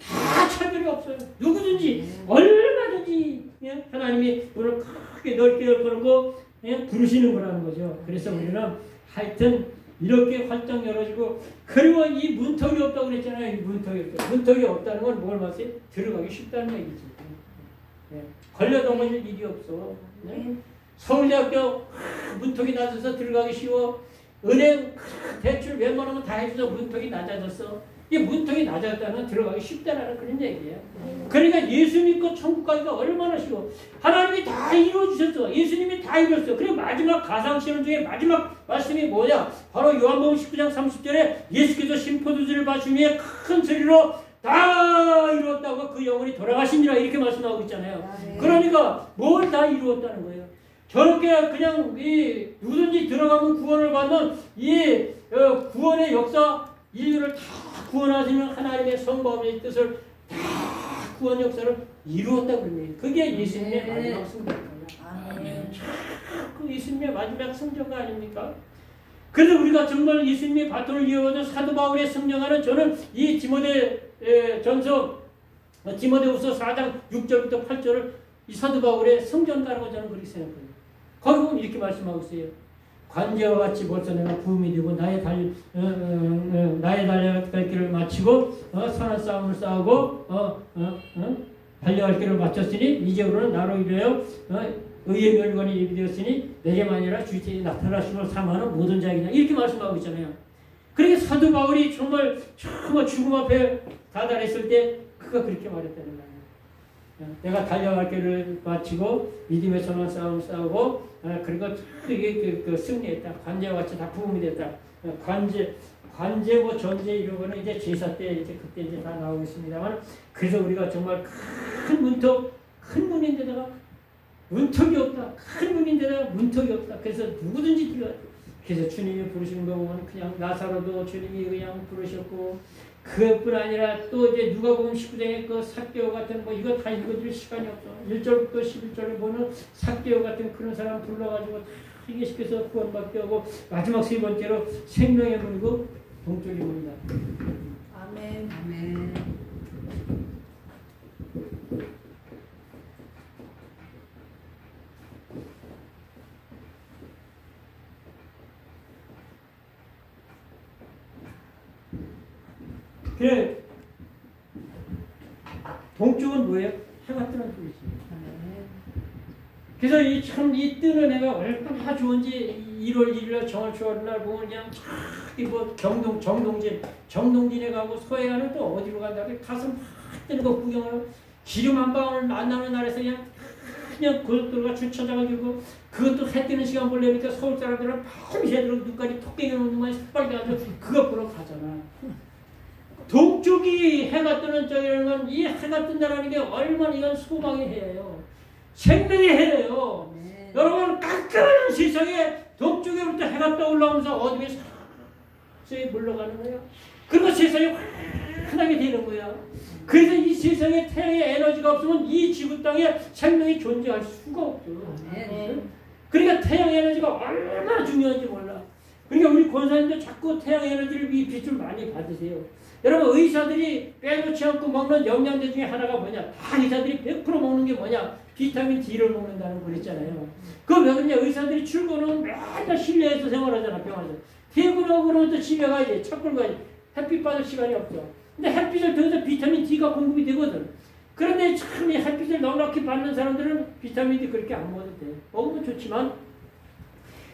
다 차별이 없어요. 누구든지 얼마든지 하나님이 우리를 크게 넓게 열어놓고 부르시는 거라는 거죠. 그래서 우리는 하여튼 이렇게 활짝 열어지고 그리고 이 문턱이 없다고 그랬잖아요. 이 문턱이 없다는 건 뭘 말해요? 들어가기 쉽다는 얘기지. 걸려 넘어질 일이 없어. 서울대학교 문턱이 낮아서 들어가기 쉬워. 은행 대출 웬만하면 다 해줘서 문턱이 낮아졌어. 이게 문턱이 낮았다는 들어가기 쉽다라는 그런 얘기예요. 그러니까 예수 믿고 천국 가기가 얼마나 쉬워. 하나님이 다 이루어주셨어. 예수님이 다 이뤘어. 그리고 마지막 가상신앙 중에 마지막 말씀이 뭐냐? 바로 요한복음 19장 30절에 예수께서 심포도주를 마시며 큰 소리로 다 이루었다고 그 영혼이 돌아가시니라 이렇게 말씀하고 있잖아요. 그러니까 뭘 다 이루었다는 거예요. 저렇게 그냥 누구든지 들어가면 구원을 받는 이 구원의 역사, 인류를 다 구원하시는 하나님의 성범의 뜻을 다 구원 역사를 이루었다고 그러네요. 그게 예수님의 마지막 성전입니다. 그 예수님의 마지막 성전가 아닙니까? 그래서 우리가 정말 예수님의 바톤을 이어받은 사도 바울의 성령하는 저는 이 디모데전서 디모데후서 4장 6절부터 8절을 이 사도 바울의 성전가라고 저는 그렇게 생각합니다. 거기 보면 이렇게 말씀하고 있어요. 관제와 같이 벌써 내가 부음이 되고 나의 달려갈 길을 마치고 선한 싸움을 싸우고 달려갈 길을 마쳤으니 이제로는 나로 인하여 의의 멸관이 예비되었으니 내게만 아니라 주님이 나타나심을 사모하는 모든 자이다. 이렇게 말씀하고 있잖아요. 그러니까 사도 바울이 정말 죽음 앞에 다다랐을 때 그가 그렇게 말했다는 거예요. 내가 달려갈 길을 마치고 믿음의 선한 싸움을 싸우고 그리고 그 승리했다. 관제와 같이 다 부음이 됐다. 관제 뭐 전제 이런 거는 이제 제사 때 이제 그때 이제 다 나오겠습니다만 그래서 우리가 정말 큰 문턱, 큰 문인데다가 문턱이 없다. 큰 문인데다가 문턱이 없다. 그래서 누구든지 뛰어. 그래서 주님이 부르시는 거 보면 그냥 나사로도 주님이 그냥 부르셨고 그것뿐 아니라 또 이제 누가복음 19장의 그 삭개오 같은 뭐 이거 다 읽어줄 시간이 없어. 1절부터 11절에 보는 삭개오 같은 그런 사람 불러가지고 다 이게 시켜서 구원받게 하고 마지막 세 번째로 생명의 문이고 동쪽의 문이다. 아멘. 아멘. 그래 동쪽은 뭐예요? 해가 뜨는 쪽이지. 그래서 이 뜨는 해가 얼마나 좋은지 1월 1일날 정월 초월 날 보면 그냥 뭐 정동진에 가고 서해안은 또 어디로 간다고 가슴 확 뜨는 거 구경하고 기름 한 방울 안 나는 날에서 그냥 고속도로가 주차장을 들고 그것도 해 뜨는 시간 보려니까 서울 사람들은 밤새 들어 눈까지 톡깨게 놓는 거에 새빨개 가지고 그것 보러 가잖아. 동쪽이 해가 뜨는 쪽이라는 건 이 해가 뜬다는 게 얼마나 이건 소망의 해예요. 생명의 해예요. 네. 여러분 깜깜한 세상에 동쪽에부터 해가 떠올라오면서 어둠이 서서히 물러가는 거예요. 그리고 세상이 환하게 되는 거예요. 그래서 이 세상에 태양의 에너지가 없으면 이 지구 땅에 생명이 존재할 수가 없죠. 네. 그러니까 태양 에너지가 얼마나 중요한지 몰라. 그러니까 우리 권사님도 자꾸 태양 에너지를 이 빛을 많이 받으세요. 여러분 의사들이 빼놓지 않고 먹는 영양제 중에 하나가 뭐냐? 다 의사들이 100% 먹는 게 뭐냐? 비타민 D를 먹는다는 거 있잖아요. 그거 왜 그러냐? 의사들이 출근은 맨날 실내에서 생활하잖아, 병원에서. 퇴근하고 그러면 또 집에 가야지, 찾고 가야지. 햇빛 받을 시간이 없죠. 근데 햇빛을 통해서 비타민 D가 공급이 되거든. 그런데 참 이 햇빛을 넉넉히 받는 사람들은 비타민 D 그렇게 안 먹어도 돼. 먹으면 좋지만.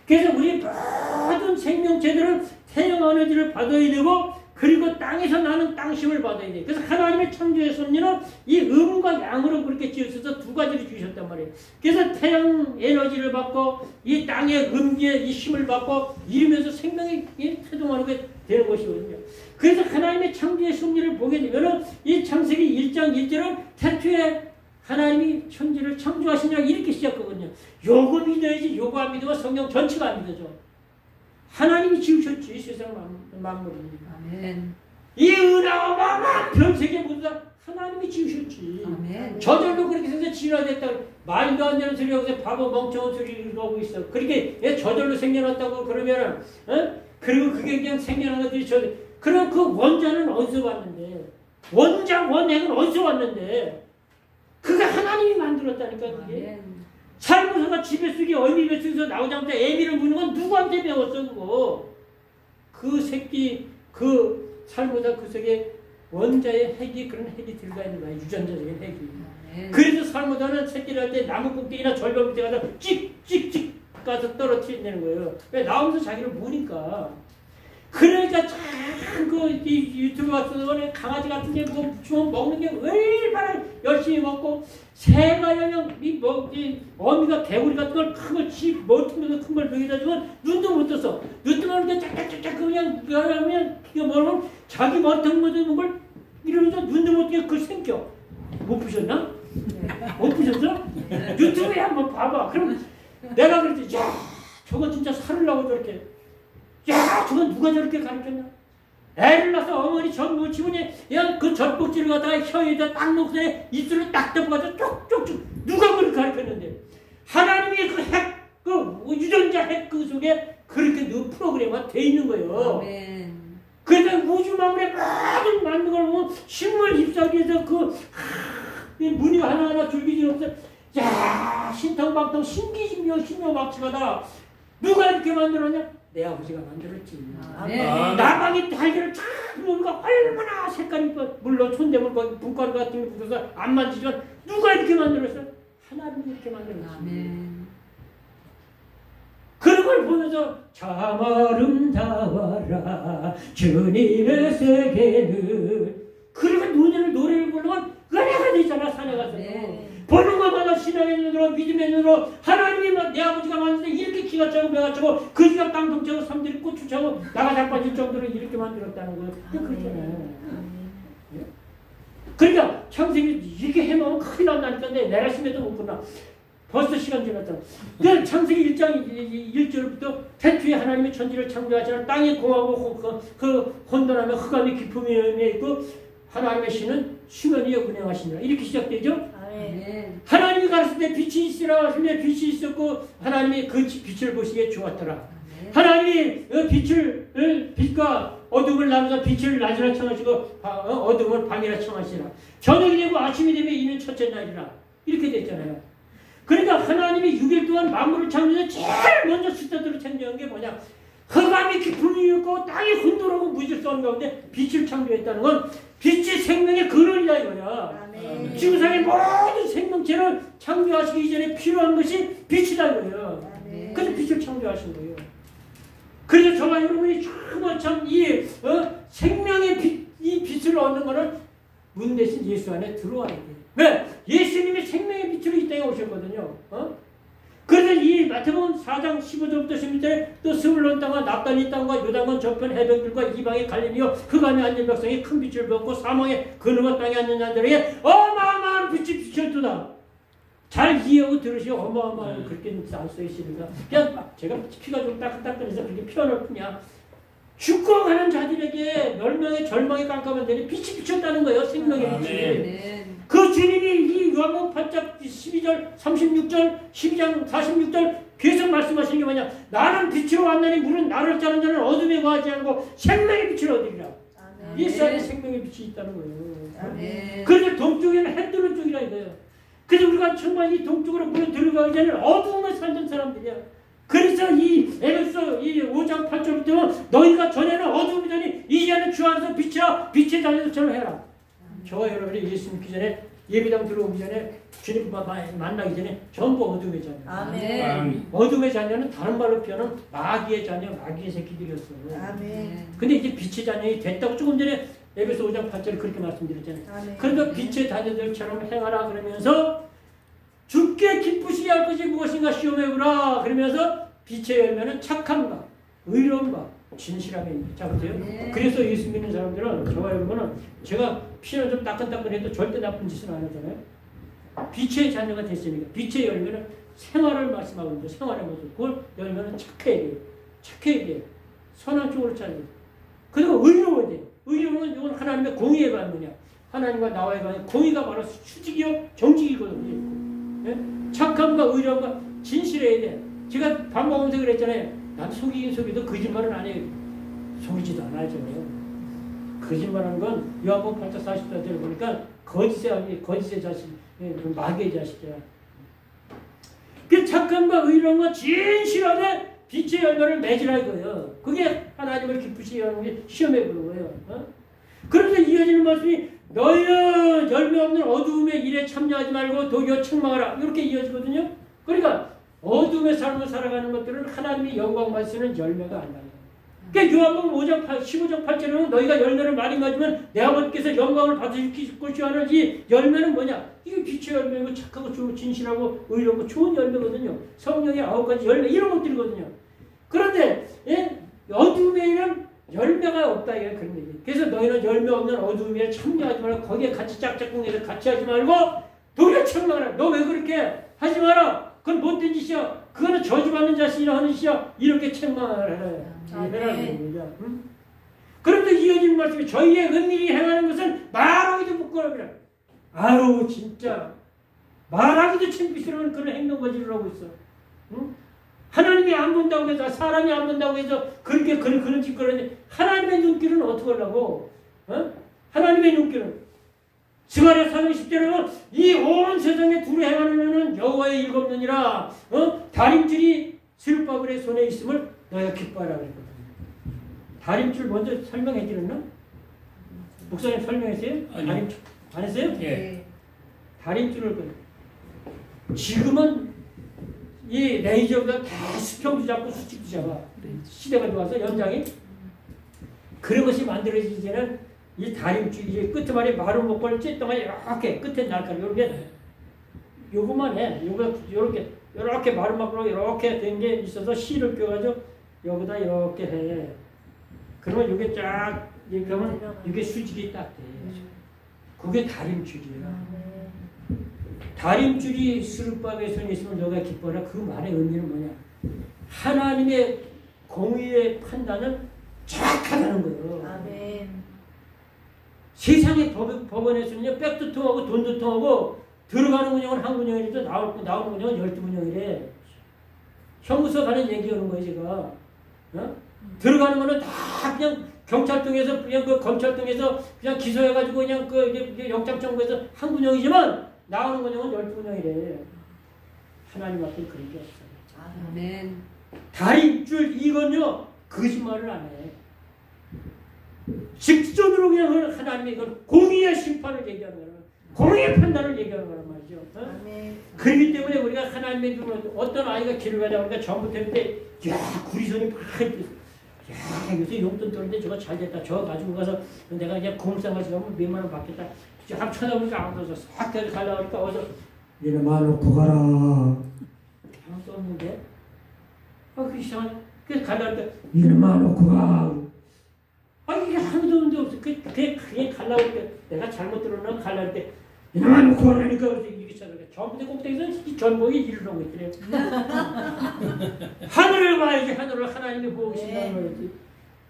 그래서 우리 모든 생명체들은 태양 에너지를 받아야 되고 그리고 땅에서 나는 땅심을 받아야 돼. 그래서 하나님의 창조의 섭리는 이 음과 양으로 그렇게 지으셔서 두 가지를 주셨단 말이에요. 그래서 태양 에너지를 받고 이 땅의 음기의 이 힘을 받고 이러면서 생명이 태동하게 되는 것이거든요. 그래서 하나님의 창조의 섭리를 보게 되면 이 창세기 1장 1절은 태초에 하나님이 천지를 창조하시냐 이렇게 시작하거든요. 요거 믿어야지 요거 안 믿으면 성경 전체가 안 믿어져. 하나님이 지으셨지 세상 만물을. 아멘. 이 은하와 별세계 모두 다 하나님이 지으셨지. 아멘. 저절로 그렇게 해서 진화됐다. 말도 안 되는 소리 여기서 바보 멍청한 소리를 하고 있어. 그렇게 저절로 생겨났다고 그러면은 그리고 그게 그냥 생겨난 것들이 그럼 그 원자는 어디서 왔는데? 원행은 어디서 왔는데? 그게 하나님이 만들었다니까 그게. 살모사가 집에 쓰기 어미 뱃속에서 나오자마자 애미를 무는 건 누구한테 배웠어 그거. 그 새끼 그 살모사 그 속에 원자의 핵이 그런 핵이 들어가 있는 거야. 유전자적인 핵이. 그래서 살모사는 새끼를 할 때 나무 꼭대기나 절벽 밑에 가서 찍찍찍 가서 떨어뜨린다는 거예요. 왜 나오면서 자기를 무니까. 그러니까 참그 유튜브 같은 거는 강아지 같은 게 뭐 주면 먹는 게 얼마나 열심히 먹고 새가 영양 이 어미가 개구리 같은 걸 큰 걸 멀뚱해서 큰 걸 먹이다 주면 눈도 못 떴어. 눈 뜨면 이렇게 쫙쫙쫙 그냥 그러면 이거 뭐라면 자기 멀뚱 먹는 걸 이러면서 눈도 못 뜨게 그걸 생겨. 못 보셨나? 못 보셨어? 유튜브에 한번 봐봐. 그럼 내가 그랬지. 야 저거 진짜 살으려고 저렇게. 야 저건 누가 저렇게 가르쳤냐? 애를 낳아서 어머니 젖 묻히면 그냥 그 젖꼭지를 갖다가 혀에다 딱 놓고 입술을 딱 덮어가지고 쪽쪽쪽 누가 그걸 가르쳤는데 하나님의 그 핵, 그 유전자 핵 그 속에 그렇게 그 프로그램화 돼 있는 거예요. 아멘. 그래서 우주 만물의 모든 만든 걸 보면 식물 잎사귀에서 문이 하나하나 줄기지면서 야 신통방통 신기신묘막측하다 누가 이렇게 만들었냐? 내 아버지가 만들었지. 아멘. 나방이 달걀을 쫙 놓으니까 얼마나 색깔이 이뻐. 물론 손대물 분가루 같은 게 묻어서 안 만지지만 누가 이렇게 만들었어? 하나님이 이렇게 만들었지. 아멘. 그런 걸 보면서 참 아름다워라 주님의 세계는 그리고 노래를 부르면 은혜가 되잖아. 산에 가서 보는 것마다 신앙의 눈으로 믿음의 눈으로 하나님이 내 아버지가 만드는데 이렇게 기가 차고 배가 차고 거지가 땅통 차고 삼들이 고추 차고 나가 자빠질 정도로 이렇게 만들었다는 거예요. 그렇잖아요. 그러니까 창세기 이렇게 해놓으면 큰일 난다니까 내가 심해도 못 끝나. 벌써 시간 지났다. 그 창세기 1장 1절부터 태초에 하나님이 천지를 창조하시나 땅이 공하고 그 혼돈하며 흑암이 깊음에 있고 하나님의 신은 수면 위에 운행하시니라. 이렇게 시작되죠. 아멘. 하나님이 가르칠 때 빛이 있으라 하시면 빛이 있었고 하나님이 그 빛을 보시기에 좋았더라. 하나님이 빛과 어둠을 나누어서 빛을 낮이라 청하시고 어둠을 밤이라 청하시라. 저녁이 되고 아침이 되면 이는 첫째 날이라. 이렇게 됐잖아요. 그러니까 하나님이 6일 동안 만물을 창조해서 제일 먼저 스타트로 창조한 게 뭐냐? 흑암이 깊음이 있고 땅이 혼돈하고 무질서한 가운데 빛을 창조했다는 건 빛이 생명의 근원이다 이거야. 아멘. 지구상의 모든 생명체를 창조하시기 이전에 필요한 것이 빛이다 이거예요. 아멘. 그래서 빛을 창조하신 거예요. 그래서 저와 여러분이 참 생명의 빛, 이 빛을 얻는 것은 문 대신 예수 안에 들어와야 돼요. 왜? 예수님이 생명의 빛으로 이 땅에 오셨거든요. 그래서 이 마태복음 4장 15절부터 16절에 또 스불론 땅과 납달리 땅과 요단강 저편 해변들과 이방의 갈림이요 흑암에 앉은 백성이 큰 빛을 벗고 사망의 그늘과 땅에 앉은 자들에게 어마어마한 빛이 비쳤도다. 잘 이해하고 들으시오. 어마어마한 그렇게 안 써있으니까 그냥 제가 피가 좀 따끈따끈해서 그렇게 표현할 뿐이야. 죽어가는 자들에게 멸망의 절망이 깜깜한 데는 빛이 비쳤다는 거예요. 생명의 빛이. 그 주님이 이 요한복음 8장 12절 36절 12장 46절 계속 말씀하시는 게 뭐냐? 나는 빛으로 왔나니 물은 나를 따르는 자는 어둠에 거하지 않고 생명의 빛을 얻으리라. 예수 안에 생명의 빛이 있다는 거예요. 그래서 동쪽에는 해 뜨는 쪽이라 이거예요. 그래서 우리가 정말 이 동쪽으로 물에 들어가기 전에 어두움에 살던 사람들이야. 그래서 이 에베소 이 5장 8절부터 너희가 전에는 어둠이더니 이제는 주 안에서 빛이라 빛의 자녀들처럼 해라. 저와 여러분이 예수 믿기 전에 예배당 들어오기 전에 주님 만나기 전에 전부 어둠의 자녀. 아멘. 어둠의 자녀는 다른 말로 표현하면 마귀의 자녀, 마귀의 새끼들이었어요. 아멘. 근데 이제 빛의 자녀이 됐다고 조금 전에 에베소 5장 8절에 그렇게 말씀드렸잖아요. 아멘. 그러니까 빛의 자녀들처럼 행하라 그러면서 주께 기쁘시게 할 것이 무엇인가 시험해보라 그러면서 빛의 열매는 착함과 의로움과 진실함입니다. 자, 보세요. 그래서 예수 믿는 사람들은 저와 여러분은 제가 피는 좀 따끈따끈해도 절대 나쁜 짓은 안 하잖아요. 빛의 자녀가 됐으니까 빛의 열매는 생활을 말씀하고 있는데 생활의 모습 그걸 열매는 착해야 돼요. 착해야 돼요. 선한 쪽으로 찾아야 돼요. 그리고 의로워야 돼요. 의로움은 이건 하나님의 공의의 반문이야. 하나님과 나와의 관계 공의가 바로 수직이요 정직이거든요. 네? 착함과 의로움과 진실해야 돼. 제가 밥 먹으면서 그랬잖아요. 난 속이도 거짓말은 안 해요. 속이지도 않아요. 거짓말하는 건 요한복음 8장 44절에 보니까 거짓의 자식, 마귀의 자식이야. 그 착함과 의로움과 진실함에 빛의 열매를 맺으라 이거예요. 그게 하나님을 기쁘시게 하는 게 시험해 보는 거예요. 그런데 이어지는 말씀이 너희는 열매 없는 어두움의 일에 참여하지 말고 도리어 책망하라. 이렇게 이어지거든요. 그러니까 어둠의 삶을 살아가는 것들은 하나님이 영광 받으시는 열매가 안 나요. 그러니까 요한복음 5장 15장 8절에는 너희가 열매를 많이 맞으면 내 아버지께서 영광을 받으실 것이 하는 이 열매는 뭐냐? 이게 빛의 열매고 착하고 진실하고 의로고 좋은 열매거든요. 성령의 9가지 열매 이런 것들이거든요. 그런데 어둠에는 열매가 없다 이게 그런 얘기. 그래서 너희는 열매 없는 어둠에 참여하지 말고 거기에 같이 짝짝꿍해서 같이 하지 말고 도리어 책망하라. 너 왜 그렇게 하지 마라. 그건 못된 짓이야. 그거는 저주받는 자식이라 하는 짓이야. 이렇게 책망을 해라는 겁니다. 그런데 이어지는 말씀이 저희의 은밀히 행하는 것은 말하기도 부끄럽이라. 아유 진짜 말하기도 창피스러운 그런 행동거지를 하고 있어. 응? 하나님이 안 본다고 해서 사람이 안 본다고 해서 그렇게 그런 짓거리 하는데 하나님의 눈길은 어떻게 하려고? 어? 하나님의 눈길은 스가랴 4장 10절에는 이 온 세상에 두루 행하는 여호와의 일곱년이라 다림줄이 스룹바벨의 손에 있음을 너희가 기뻐하라 그랬거든요. 다림줄 먼저 설명해 드렸나? 목사님 설명했어요? 아니요. 다림줄 안 했어요? 예. 다림줄을 지금은 이 레이저보다 다 수평도 잡고 수직도 잡아. 시대가 좋아서 연장이 그런 것이 만들어지기 전에는 이 다림줄이 끝에만에 마른 목걸을 찢다가 이렇게 끝에 날까지 이렇게 요거만 해. 요렇게 마른 목걸로 이렇게 된 게 있어서 실을 껴가지고 여기다 이렇게 해. 그러면 요게 쫙 이렇게 하면 이게 수직이 딱 돼. 그게 다림줄이야. 다림줄이 스룹바벨 손에 있으면 너가 기뻐라. 그 말의 의미는 뭐냐? 하나님의 공의의 판단은 정확하다는 거예요. 아멘. 세상의 법원에서는요, 백도 통하고 돈도 통하고 들어가는 운영은 한 운영이라도 나오는 운영은 12운영이래. 형무소 가는 얘기하는 거예요, 제가. 어? 들어가는 거는 다 그냥 경찰청에서 그냥 그 검찰청에서 그냥 기소해가지고 그냥 그 영장 청구해서 한 운영이지만 나오는 운영은 12운영이래. 하나님 앞에 그런 게 없어요. 아멘. 다림줄 이건요 거짓말을 안 해. 직접으로 그냥 하나님의 공의의 심판을 얘기하는 거예요. 공의의 판단을 얘기하는 거란 말이죠. 어? 아멘. 그렇기 때문에 우리가 하나님의 눈을 어떤 아이가 길을 가다 보니까 전부 될때 야 구리손이 막 야 요새 용돈 떨는데 저거 잘 됐다. 저거 가지고 가서 내가 그냥 고물상 가서 가면 몇만 원 받겠다. 한 쳐다보니까 아무도 싹 가려고 하니까 어서 이놈아 놓고 가라. 아무도 없는데 그 이상한 그래서 가려니까 이놈아 놓고 가. 이게 아무도 없는데 없어. 그게 가려고 때 내가 잘못 들었나 가려고 때 이놈아 놓고 가라니까 이렇게 쳐다보니까 전부 다 꼭대기에서 이 전복이 일을 하고 있더래요. 하늘을 봐야지. 하늘을 하나님이 보고 계신다는 거지.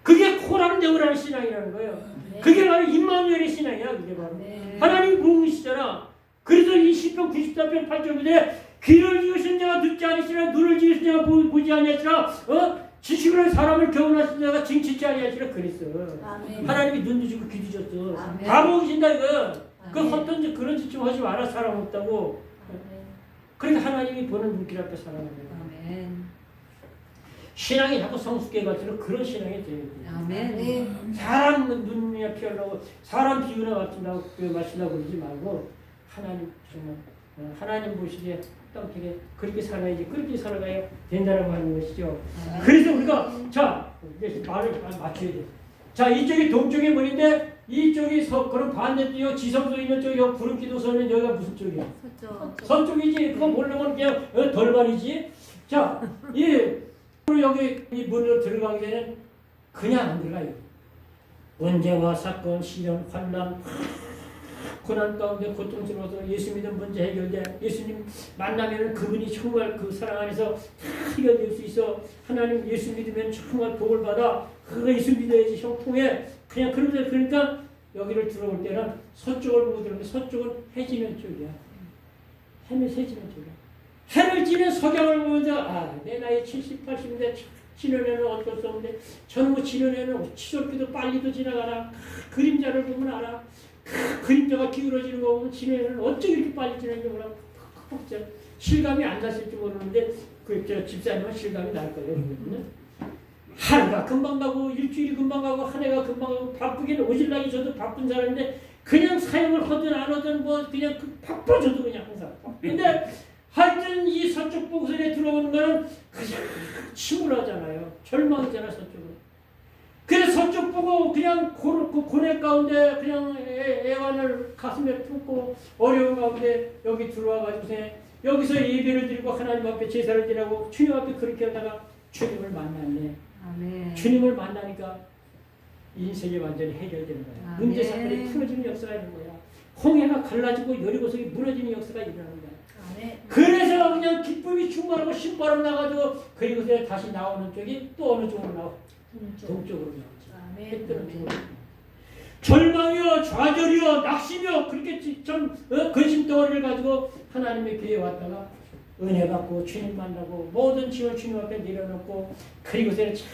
그게 코랑 내우라는 신앙이라는 거예요. 그게 바로 임마누엘의 신앙이야. 그게 바로. 하나님 보고 계시잖아. 그래서 이 시편 94편 8절에 귀를 지으신 자가 듣지 아니시라 눈을 지으신 자가 보지 아니하시라 지식을 한 사람을 교훈하신 자가 징치지 아니하시라 그랬어. 아멘. 하나님이 눈도 주고 귀도 줬어. 아멘. 다 보고 계신다 이거. 그 아멘. 헛된 짓 그런 짓 좀 하지 마라. 사람 없다고. 그러니까 하나님이 보는 눈길 앞에 살아가는 거야. 아멘. 신앙이 자꾸 성숙해 갈수록 그런 신앙이 돼야 돼. 아멘. 사람 눈이나 피하려고 사람 비유나 마친다고 그러지 말고 하나님 정말 하나님 보시기에 땅길에 그렇게 살아야지. 그렇게 살아가야 된다라고 하는 것이죠. 그래서 우리가 자 이제 말을 맞춰야 돼. 자 이쪽이 동쪽의 문인데 이쪽이 그럼 반대쪽 지성소 있는 쪽이 구름기도서는 여기가 무슨 쪽이야? 서쪽이지. 그거 모르면 그냥 덜발이지. 자 여기 이 문으로 들어가기 전에 그냥 안 들어가요. 문제와 사건, 시련, 환난, 고난 가운데 고통스러워서 예수 믿음 문제 해결돼. 예수님 만나면 그분이 정말 그 사랑 안에서 다 해결될 수 있어. 하나님 예수 믿으면 정말 복을 받아. 그거 예수 믿어야지 형통해. 그냥 그러니까 여기를 들어올 때는 서쪽을 보고 들어오는데 서쪽은 해지면 쪽이야. 해면 해지면 쪽이야. 해를 지는 석양을 보면서 내 나이 70, 80인데 지는 애는 어쩔 수 없는데 저는 지는 애는 치솟기도 빨리도 지나가나. 그림자를 보면 알아. 그림자가 기울어지는 거 보면 지는 애는 어쩌게 이렇게 빨리 지나는지 몰라. 실감이 안 났을지 모르는데 집사님은 실감이 날 거예요. 하루가 금방 가고 일주일이 금방 가고 한 해가 금방 가고 바쁘긴 오질나기 저도 바쁜 사람인데 그냥 사역을 하든 안 하든 뭐 그냥 바빠 저도 그냥 항상. 근데 하여튼 이 서쪽 복선에 들어오는 거는 그냥 침울하잖아요. 절망이잖아 서쪽은. 그래서 서쪽 보고 그냥 고뇌 가운데 그냥 애완을 가슴에 품고 어려운 가운데 여기 들어와가지고 여기서 예배를 드리고 하나님 앞에 제사를 드리고 주님 앞에 그렇게 하다가 주님을 만났네. 아멘. 주님을 만나니까 인생이 완전히 해결되는 거야. 아멘. 문제 사건이 풀어지는 역사가 있는 거야. 홍해가 갈라지고 여리고성이 무너지는 역사가 일어나는 거야. 아멘. 그래서 그냥 기쁨이 충만하고 신바람 나가지고 그리고 다시 나오는 쪽이 또 어느 쪽으로 나와? 동쪽으로 나오지. 아멘. 해 뜨는 쪽으로. 절망이요, 좌절이요, 낙심이요, 그렇게 좀 근심덩어리를 가지고 하나님의 교회에 왔다가 은혜 받고 주님 만나고 모든 짐을 주님 앞에 내려놓고 그리고서는 참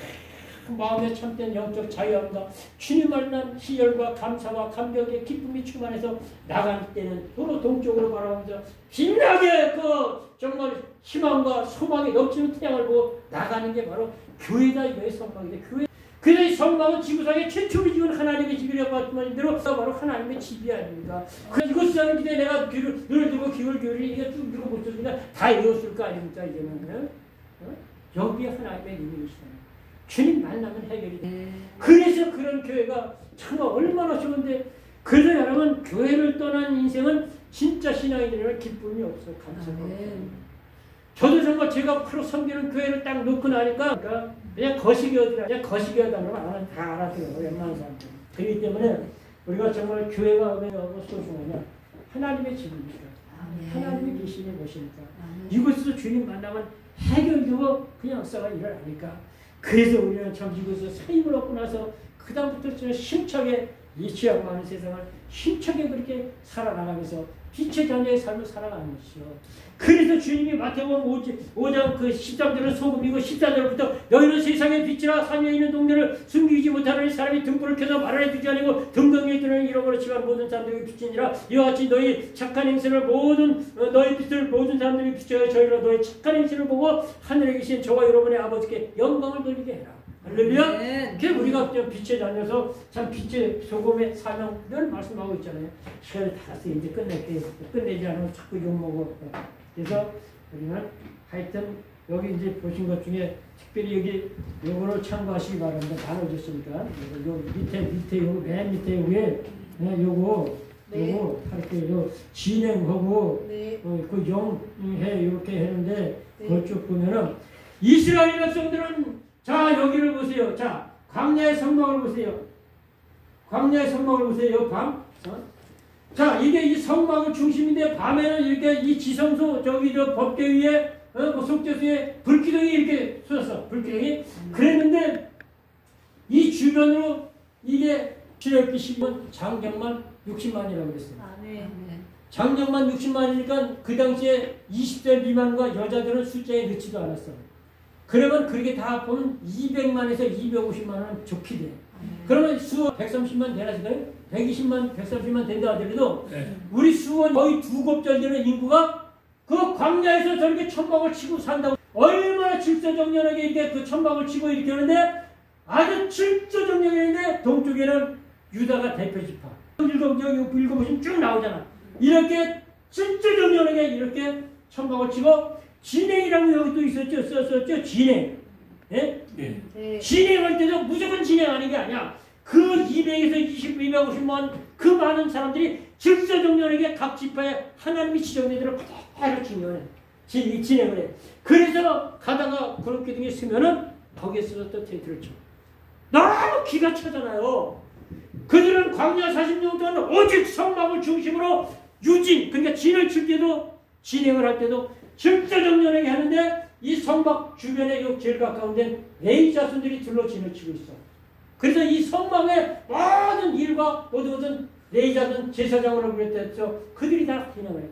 마음에 참된 영적 자유함과 주님 만난 희열과 감사와 감격의 기쁨이 충만해서 나갈 때는 도로 동쪽으로 바라보면서 빛나게 정말 희망과 소망이 넘치는 태양을 보고 나가는 게 바로 교회다. 이거의 성막이다. 교회. 그래서 이 성막은 지구상에 최초로 지은 하나님의 집이라고 말씀하신 대로 바로 하나님의 집이 아닙니까? 그래서 이것 시작을 기대 내가 눈을 들고 귀를 기울이니 이게 쭉 읽어볼 수 있으니까 다 읽었을 거 아닙니까? 이제는 여기 하나님의 님이시잖아요. 주님 만나면 해결이 돼. 그래서 그런 교회가 정말 얼마나 좋은데 그래서 여러분 교회를 떠난 인생은 진짜 신앙인들은 기쁨이 없어. 감사가 없어. 저도 정말 제가 프로 섬기는 교회를 딱 놓고 나니까 그냥 거시기하더라. 그냥 거시기하다 그러면 다 알아들어요. 웬만한 사람들. 그렇기 때문에 우리가 정말 교회가 왜 소중하냐. 하나님의 집입니다. 하나님이 계시는 곳이니까. 이곳에서 주님 만나면 해결되고 그냥 역사가 일어나니까. 그래서 우리는 참 이곳에서 사임을 얻고 나서 그 다음부터 저는 힘차게 이 지역 많은 세상을 힘차게 그렇게 살아나가면서 빛의 자녀의 삶을 살아가는 것이죠. 그래서 주님이 마태복음 5장 그 13절은 소금이고 14절부터 너희는 세상의 빛이라 산에 있는 동네를 숨기지 못하는 사람이 등불을 켜서 말을 해두지 아니고 등등에 드는 잃어버렸지만 모든 사람들이 빛이니라. 이와 같이 너희 착한 행실을 너희 빛을 모든 사람들이 비춰야 저희로 너희 착한 행실을 보고 하늘에 계신 저와 여러분의 아버지께 영광을 돌리게 해라. 할렐루야. 그게 우리가 빛의 자녀서 참 빛의 소금의 사명을 말씀하고 있잖아요. 시간을 다 써서 이제 끝내지 않으면 자꾸 욕먹어. 그래서 우리는 하여튼 여기 이제 보신 것 중에 특별히 여기 요거를 참고하시기 바랍니다. 나눠줬으니까 요 밑에 요거 맨 밑에 위에 요거 이렇게 요 진행하고 그 영해 이렇게 했는데 그쪽 보면은 이스라엘 백성들은 자 여기를 보세요. 자 광야의 성막을 보세요. 광야의 성막을 보세요. 밤. 자 이게 이 성막의 중심인데 밤에는 이렇게 이 지성소 저기 저 법궤 위에 그 속죄소에 불기둥이 이렇게 쏟았어. 불기둥이 그랬는데 이 주변으로 이게 출애굽기 10년 장정만 60만이라고 그랬어요. 장정만 60만이니까 그 당시에 20세 미만과 여자들은 숫자에 넣지도 않았어. 그러면 그렇게 다 보면 200만에서 250만은 좋게 돼. 그러면 수원 130만 되나 싶어요? 120만, 130만 된다 하더라도 우리 수원 거의 2곱절 되는 인구가 그 광야에서 저렇게 천막을 치고 산다고 얼마나 질서정연하게 이렇게 그 천막을 치고 이렇게 하는데 아주 질서정연했는데 동쪽에는 유다가 대표지파. 읽어보시면 쭉 나오잖아. 이렇게 질서정연하게 이렇게 천막을 치고 진행이라고 여기 또 있었죠. 썼었죠. 진행. 예? 진행할 때도 무조건 진행하는 게 아니야. 그 200에서 20, 250만 그 많은 사람들이 질서정연하게 각 지파에 하나님이 지정된 대로 그대로 진행을 해. 그래서 가다가 그렇게 등에 쓰면은 거기에서 또 텐트를 쳐. 너무 기가 차잖아요. 그들은 광야 40년 동안 오직 성막을 중심으로 유진, 그러니까 진을 칠 때도 진행을 할 때도 질서정연하게 하는데 이 성막 주변에 제일 가까운 데는 레위 자손들이 둘러 진을 치고 있어. 그래서 이 성막의 모든 일과 모든 레위 자손 제사장으로 그랬댔죠. 그들이 다 진행을 해.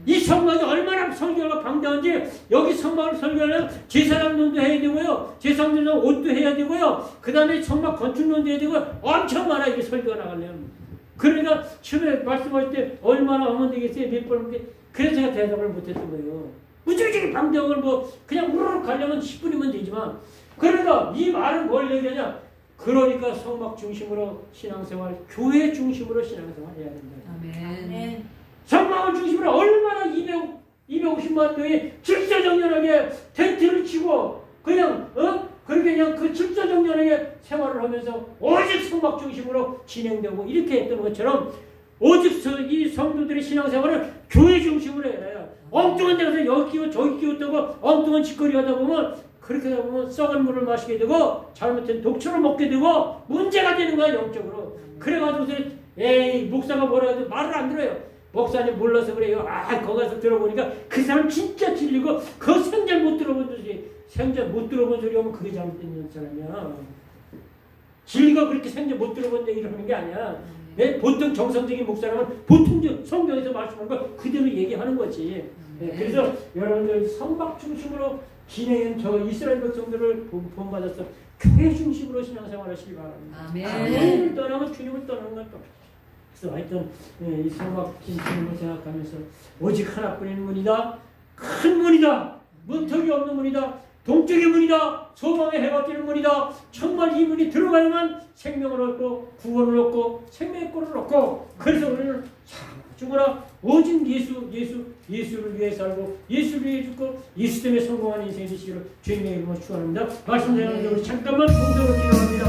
이 성막이 얼마나 성결과 방대한지 여기 성막을 설계하려면 제사장론도 해야 되고요. 제사장론 옷도 해야 되고요. 그 다음에 성막 건축론도 해야 되고요. 엄청 많아 이게 설계가 나가려면. 그러니까 처음에 말씀할 때 얼마나 하면 되겠어요? 몇 번 이렇게. 그래서 제가 대답을 못했던 거예요. 무지무지 방대한 걸 그냥 우르르 가려면 10분이면 되지만 그러니까 이 말은 뭘 얘기하냐. 그러니까 성막 중심으로 신앙생활, 교회 중심으로 신앙생활 해야 된다. 아멘. 성막을 중심으로 얼마나 250만 명이 질서정연하게 텐트를 치고 그냥 그렇게 그냥 그 질서정연하게 생활을 하면서 오직 성막 중심으로 진행되고 이렇게 했던 것처럼 오직 이 성도들의 신앙생활을 교회 중심으로 해요. 엉뚱한 데 가서 여기 끼고 저기 끼고 뜨고 엉뚱한 짓거리 하다 보면 그렇게 하다 보면 썩은 물을 마시게 되고 잘못된 독초를 먹게 되고 문제가 되는 거야 영적으로. 그래가지고서 에이 목사가 뭐라 해도 말을 안 들어요. 목사님 몰라서 그래요. 거기 가서 들어보니까 그 사람 진짜 질리고 그 생전 못 들어본 소리 생전 못 들어본 소리 하면 그게 잘못된 사람이야. 진리가 그렇게 생전 못 들어본 얘기를 하는 게 아니야. 보통 정상적인 목사라면 보통 성경에서 말씀하는 거 그대로 얘기하는 거지. 그래서 여러분들 성막 중심으로 진행한 저 이스라엘 백성들을 본받아서 교회 중심으로 신앙생활 하시기 바랍니다. 교회를 떠나면 주님을 떠나는 건 또. 그래서 하여튼 이 성막 중심으로 생각하면서 오직 하나뿐인 문이다. 큰 문이다. 문턱이 없는 문이다. 동쪽의 문이다. 소망의 해가 뜨는 문이다. 정말 이 문이 들어가야만 생명을 얻고 구원을 얻고 생명의 꼴을 얻고 그래서 우리는 죽어라 오직 예수를 위해 살고 예수를 위해 죽고 예수 때문에 성공하는 인생이 되시기를 주님의 이름으로 축원합니다. 말씀드리는 우리 잠깐만 공동으로 기도합니다.